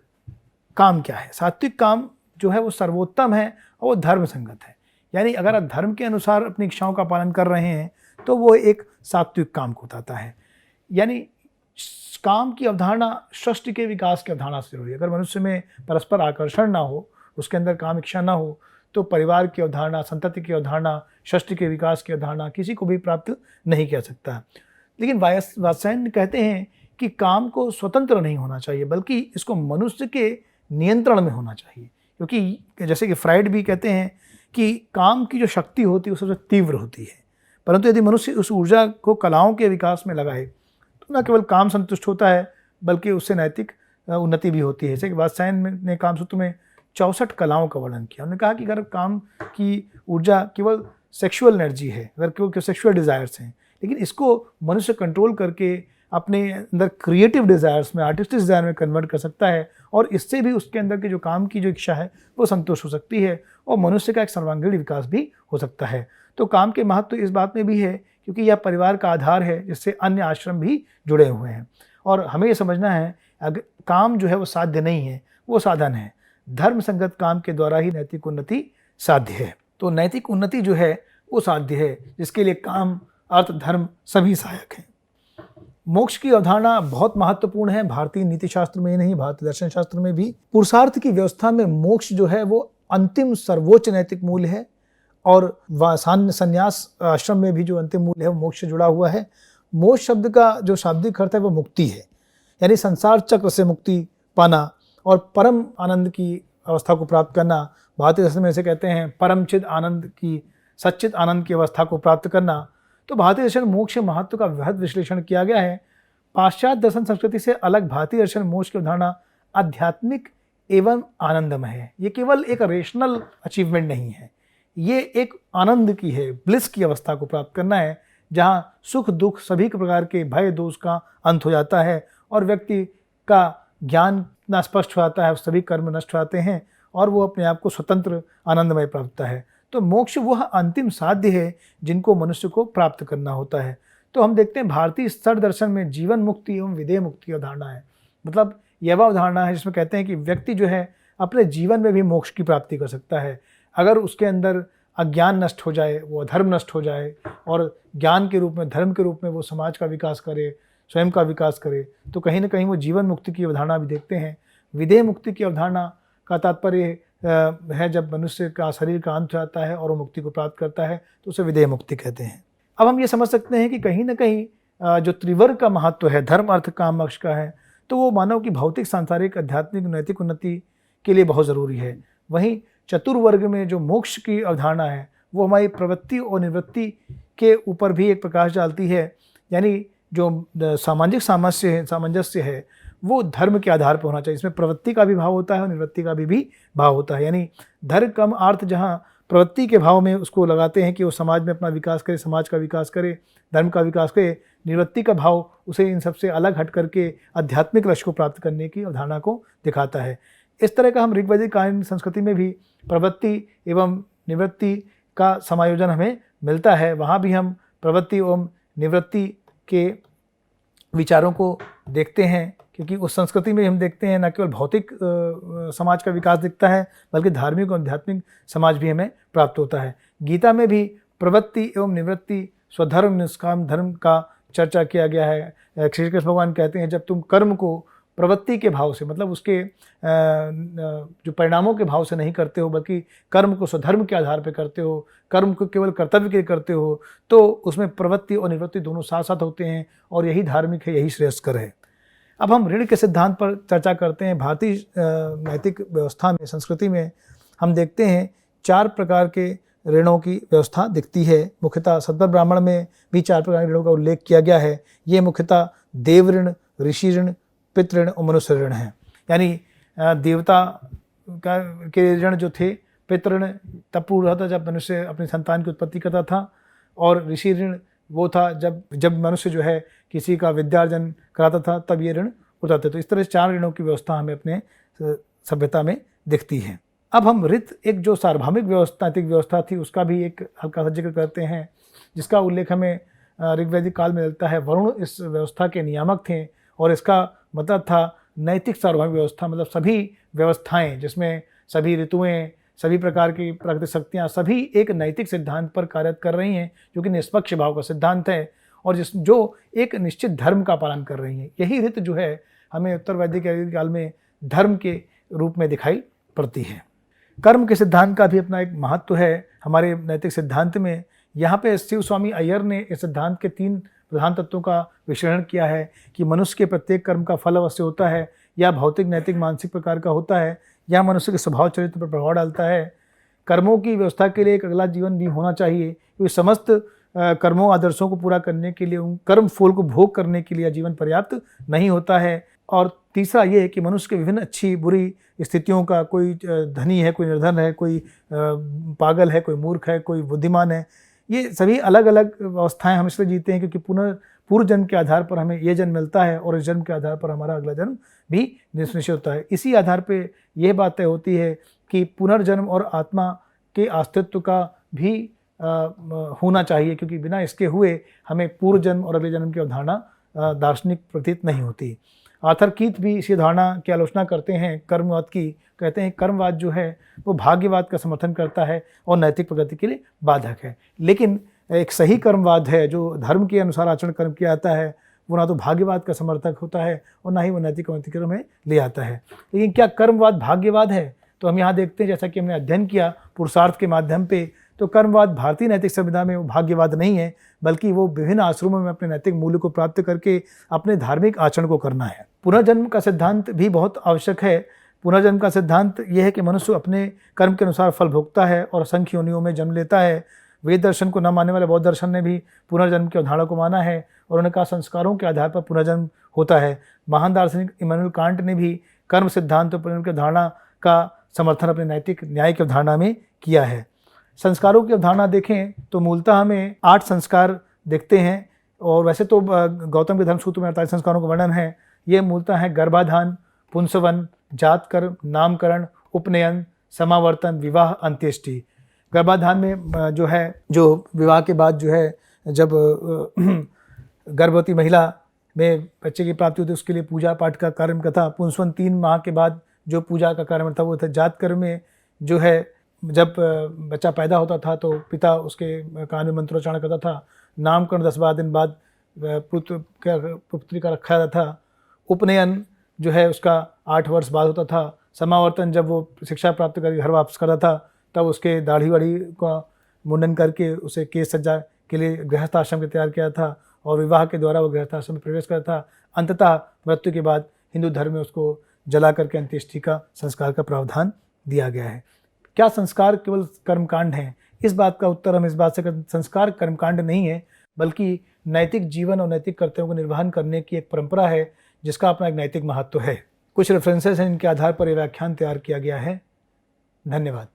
काम क्या है, सात्विक काम जो है वो सर्वोत्तम है और वो धर्म संगत है। यानी अगर आप धर्म के अनुसार अपनी इच्छाओं का पालन कर रहे हैं तो वो एक सात्विक काम को बताता है। यानी काम की अवधारणा सृष्टि के विकास की अवधारणा से जुड़ी है। अगर मनुष्य में परस्पर आकर्षण ना हो, उसके अंदर काम इच्छा ना हो, तो परिवार की अवधारणा, संतति की अवधारणा, सृष्टि के विकास की अवधारणा किसी को भी प्राप्त नहीं कर सकता। लेकिन वात्स्यायन कहते हैं कि काम को स्वतंत्र नहीं होना चाहिए, बल्कि इसको मनुष्य के नियंत्रण में होना चाहिए। क्योंकि जैसे कि फ्राइड भी कहते हैं कि काम की जो शक्ति होती है वो सबसे तीव्र होती है, परंतु यदि मनुष्य उस ऊर्जा को कलाओं के विकास में लगाए तो न केवल काम संतुष्ट होता है बल्कि उससे नैतिक उन्नति भी होती है। जैसे कि वात्स्यायन ने कामसूत्र में 64 कलाओं का वर्णन किया। उन्होंने कहा कि अगर काम की ऊर्जा केवल सेक्सुअल एनर्जी है, अगर केवल सेक्सुअल डिज़ायर्स हैं, लेकिन इसको मनुष्य कंट्रोल करके अपने अंदर क्रिएटिव डिज़ायर्स में, आर्टिस्टिक डिज़ायर में कन्वर्ट कर सकता है, और इससे भी उसके अंदर की जो काम की जो इच्छा है वो संतुष्ट हो सकती है और मनुष्य का एक सर्वांगीण विकास भी हो सकता है। तो काम के महत्व इस बात में भी है क्योंकि यह परिवार का आधार है जिससे अन्य आश्रम भी जुड़े हुए हैं। और हमें ये समझना है अगर काम जो है वो साध्य नहीं है, वो साधन है। धर्म संगत काम के द्वारा ही नैतिक उन्नति साध्य है। तो नैतिक उन्नति जो है वो साध्य है, जिसके लिए काम, अर्थ, धर्म सभी सहायक हैं। मोक्ष की अवधारणा बहुत महत्वपूर्ण है, भारतीय नीति शास्त्र में ही नहीं, भारतीय दर्शन शास्त्र में भी। पुरुषार्थ की व्यवस्था में मोक्ष जो है वो अंतिम सर्वोच्च नैतिक मूल्य है, और संन्यास आश्रम में भी जो अंतिम मूल्य है वो मोक्ष से जुड़ा हुआ है। मोक्ष शब्द का जो शाब्दिक अर्थ है वो मुक्ति है, यानी संसार चक्र से मुक्ति पाना और परम आनंद की अवस्था को प्राप्त करना। भारतीय दर्शन में इसे कहते हैं परम चिद आनंद की, सच्चित आनंद की अवस्था को प्राप्त करना। तो भारतीय दर्शन मोक्ष के महत्व का वृहद विश्लेषण किया गया है। पाश्चात्य दर्शन संस्कृति से अलग भारतीय दर्शन मोक्ष की अवधारणा आध्यात्मिक एवं आनंदमय है। ये केवल एक रेशनल अचीवमेंट नहीं है, ये एक आनंद की है, ब्लिस की अवस्था को प्राप्त करना है, जहाँ सुख दुख सभी प्रकार के भय दोष का अंत हो जाता है और व्यक्ति का ज्ञान इतना स्पष्ट हो जाता है, सभी कर्म नष्ट हो जाते हैं और वो अपने आप को स्वतंत्र आनंदमय प्राप्त है। तो मोक्ष वह अंतिम साध्य है जिनको मनुष्य को प्राप्त करना होता है। तो हम देखते हैं भारतीय स्तर दर्शन में जीवन मुक्ति एवं विदेह मुक्ति की अवधारणा है। मतलब यह वह अवधारणा है जिसमें कहते हैं कि व्यक्ति जो है अपने जीवन में भी मोक्ष की प्राप्ति कर सकता है। अगर उसके अंदर अज्ञान नष्ट हो जाए, वो अधर्म नष्ट हो जाए और ज्ञान के रूप में, धर्म के रूप में वो समाज का विकास करे, स्वयं का विकास करे, तो कहीं ना कहीं वो जीवन मुक्ति की अवधारणा भी देखते हैं। विदेह मुक्ति की अवधारणा का तात्पर्य है जब मनुष्य का शरीर का अंत हो जाता है और वो मुक्ति को प्राप्त करता है तो उसे विदेह मुक्ति कहते हैं। अब हम ये समझ सकते हैं कि कहीं ना कहीं जो त्रिवर्ग का महत्व है, धर्म अर्थ काम मोक्ष का है, तो वो मानव की भौतिक, सांसारिक, आध्यात्मिक, नैतिक उन्नति के लिए बहुत ज़रूरी है। वहीं चतुर्वर्ग में जो मोक्ष की अवधारणा है वो हमारी प्रवृत्ति और निवृत्ति के ऊपर भी एक प्रकाश डालती है। यानी जो सामाजिक सामंजस्य है वो धर्म के आधार पर होना चाहिए। इसमें प्रवृत्ति का भी भाव होता है और निवृत्ति का भी भाव होता है। यानी धर्म कम अर्थ जहाँ प्रवृत्ति के भाव में उसको लगाते हैं कि वो समाज में अपना विकास करे, समाज का विकास करे, धर्म का विकास करे, निवृत्ति का भाव उसे इन सबसे अलग हट करके आध्यात्मिक लक्ष्य को प्राप्त करने की अवधारणा को दिखाता है। इस तरह का हम ऋग्वैदिक कालीन संस्कृति में भी प्रवृत्ति एवं निवृत्ति का समायोजन हमें मिलता है। वहाँ भी हम प्रवृत्ति एवं निवृत्ति के विचारों को देखते हैं, क्योंकि उस संस्कृति में हम देखते हैं न केवल भौतिक समाज का विकास दिखता है बल्कि धार्मिक और आध्यात्मिक समाज भी हमें प्राप्त होता है। गीता में भी प्रवृत्ति एवं निवृत्ति, स्वधर्म निष्काम धर्म का चर्चा किया गया है। श्री कृष्ण भगवान कहते हैं जब तुम कर्म को प्रवृत्ति के भाव से, मतलब उसके जो परिणामों के भाव से नहीं करते हो बल्कि कर्म को स्वधर्म के आधार पर करते हो, कर्म को केवल कर्तव्य के लिए करते हो, तो उसमें प्रवृत्ति और निवृत्ति दोनों साथ साथ होते हैं और यही धार्मिक है, यही श्रेयस्कर है। अब हम ऋण के सिद्धांत पर चर्चा करते हैं। भारतीय नैतिक व्यवस्था में, संस्कृति में हम देखते हैं 4 प्रकार के ऋणों की व्यवस्था दिखती है। मुख्यतः सतपर ब्राह्मण में भी 4 प्रकार के ऋणों का उल्लेख किया गया है। ये मुख्यतः देव ऋण, ऋषि ऋण, पितृ ऋण और मनुष्य ऋण हैं। यानी देवता के ऋण जो थे, पितृ ऋण तब पूरा था जब मनुष्य अपनी संतान की उत्पत्ति करता था, और ऋषि ऋण वो था जब मनुष्य जो है किसी का विद्यार्जन कराता था, तब ये ऋण उठाते। तो इस तरह से 4 ऋणों की व्यवस्था हमें अपने सभ्यता में दिखती है। अब हम ऋत, एक जो सार्वभौमिक नैतिक व्यवस्था थी, उसका भी एक हल्का सा जिक्र करते हैं, जिसका उल्लेख हमें ऋग्वैदिक काल में मिलता है। वरुण इस व्यवस्था के नियामक थे और इसका मतलब था नैतिक सार्वभौमिक व्यवस्था, मतलब सभी व्यवस्थाएं जिसमें सभी ऋतुएं, सभी प्रकार की प्राकृतिक शक्तियाँ सभी एक नैतिक सिद्धांत पर कार्य कर रही हैं, जो कि निष्पक्ष भाव का सिद्धांत है और जो एक निश्चित धर्म का पालन कर रही हैं। यही ऋत जो है हमें उत्तर वैदिक काल में धर्म के रूप में दिखाई पड़ती है। कर्म के सिद्धांत का भी अपना एक महत्व है हमारे नैतिक सिद्धांत में। यहाँ पे शिव स्वामी अय्यर ने इस सिद्धांत के 3 प्रधान तत्वों का विश्लेषण किया है कि मनुष्य के प्रत्येक कर्म का फल अवश्य होता है, या भौतिक, नैतिक, मानसिक प्रकार का होता है, या मनुष्य के स्वभाव चरित्र पर प्रभाव डालता है। कर्मों की व्यवस्था के लिए एक अगला जीवन भी होना चाहिए, क्योंकि समस्त कर्मों आदर्शों को पूरा करने के लिए, उन कर्म फल को भोग करने के लिए जीवन पर्याप्त नहीं होता है। और तीसरा ये है कि मनुष्य के विभिन्न अच्छी बुरी स्थितियों का, कोई धनी है, कोई निर्धन है, कोई पागल है, कोई मूर्ख है, कोई बुद्धिमान है, ये सभी अलग अलग व्यवस्थाएं हम इसलिए जीते हैं क्योंकि पूर्व जन्म के आधार पर हमें ये जन्म मिलता है और इस जन्म के आधार पर हमारा अगला जन्म भी निश्चित होता है। इसी आधार पे यह बात तय होती है कि पुनर्जन्म और आत्मा के अस्तित्व का भी होना चाहिए, क्योंकि बिना इसके हुए हमें पूर्व जन्म और अगले जन्म की अवधारणा दार्शनिक प्रतीत नहीं होती। आर्थर कीथ भी इसी धारणा की आलोचना करते हैं कर्मवाद की। कहते हैं कर्मवाद जो है वो भाग्यवाद का समर्थन करता है और नैतिक प्रगति के लिए बाधक है। लेकिन एक सही कर्मवाद है जो धर्म के अनुसार आचरण कर्म किया जाता है, वो ना तो भाग्यवाद का समर्थक होता है और ना ही वो नैतिक प्रगति में ले आता है। लेकिन क्या कर्मवाद भाग्यवाद है? तो हम यहाँ देखते हैं, जैसा कि हमने अध्ययन किया पुरुषार्थ के माध्यम पे, तो कर्मवाद भारतीय नैतिक संविधान में वो भाग्यवाद नहीं है, बल्कि वो विभिन्न आश्रमों में अपने नैतिक मूल्य को प्राप्त करके अपने धार्मिक आचरण को करना है। पुनर्जन्म का सिद्धांत भी बहुत आवश्यक है। पुनर्जन्म का सिद्धांत यह है कि मनुष्य अपने कर्म के अनुसार फल भोगता है और असंख्य योनियों में जन्म लेता है। वेद दर्शन को न मानने वाले बौद्ध दर्शन ने भी पुनर्जन्म की अवधारणा को माना है और उन्होंने कहा संस्कारों के आधार पर पुनर्जन्म होता है। महान दार्शनिक इमैनुअल कांट ने भी कर्म सिद्धांत और पुनर्जन्म की अवधारणा का समर्थन अपने नैतिक न्याय की अवधारणा में किया है। संस्कारों की अवधारणा देखें तो मूलतः हमें 8 संस्कार देखते हैं, और वैसे तो गौतम के धर्मसूत्र में 48 संस्कारों का वर्णन है। ये मूलतः है गर्भाधान, पुंसवन, जातकर्म, नामकरण, उपनयन, समावर्तन, विवाह, अंत्येष्टि। गर्भाधान में जो विवाह के बाद जो है जब गर्भवती महिला में बच्चे की प्राप्ति होती है उसके लिए पूजा पाठ का कार्यक्रम था। पुंसवन 3 माह के बाद जो पूजा का कार्यक्रम था वो था। जातकर्म में जो है जब बच्चा पैदा होता था तो पिता उसके कान में मंत्रोच्चारण करता था। नामकरण 10-12 दिन बाद पुत्री का रखा जाता था। उपनयन जो है उसका 8 वर्ष बाद होता था। समावर्तन जब वो शिक्षा प्राप्त करके घर वापस करता था तब उसके दाढ़ी वाड़ी का मुंडन करके उसे केश सज्जा के लिए गृहस्थ आश्रम के तैयार किया था, और विवाह के द्वारा वो गृहस्थ आश्रम में प्रवेश करता था। अंततः मृत्यु के बाद हिंदू धर्म में उसको जला करके अंत्येष्टि का संस्कार का प्रावधान दिया गया है। क्या संस्कार केवल कर्मकांड हैं? इस बात का उत्तर हम इस बात से संस्कार कर्मकांड नहीं है, बल्कि नैतिक जीवन और नैतिक कर्तव्यों को निर्वहन करने की एक परंपरा है जिसका अपना एक नैतिक महत्व है। कुछ रेफरेंसेस हैं, इनके आधार पर यह व्याख्यान तैयार किया गया है। धन्यवाद।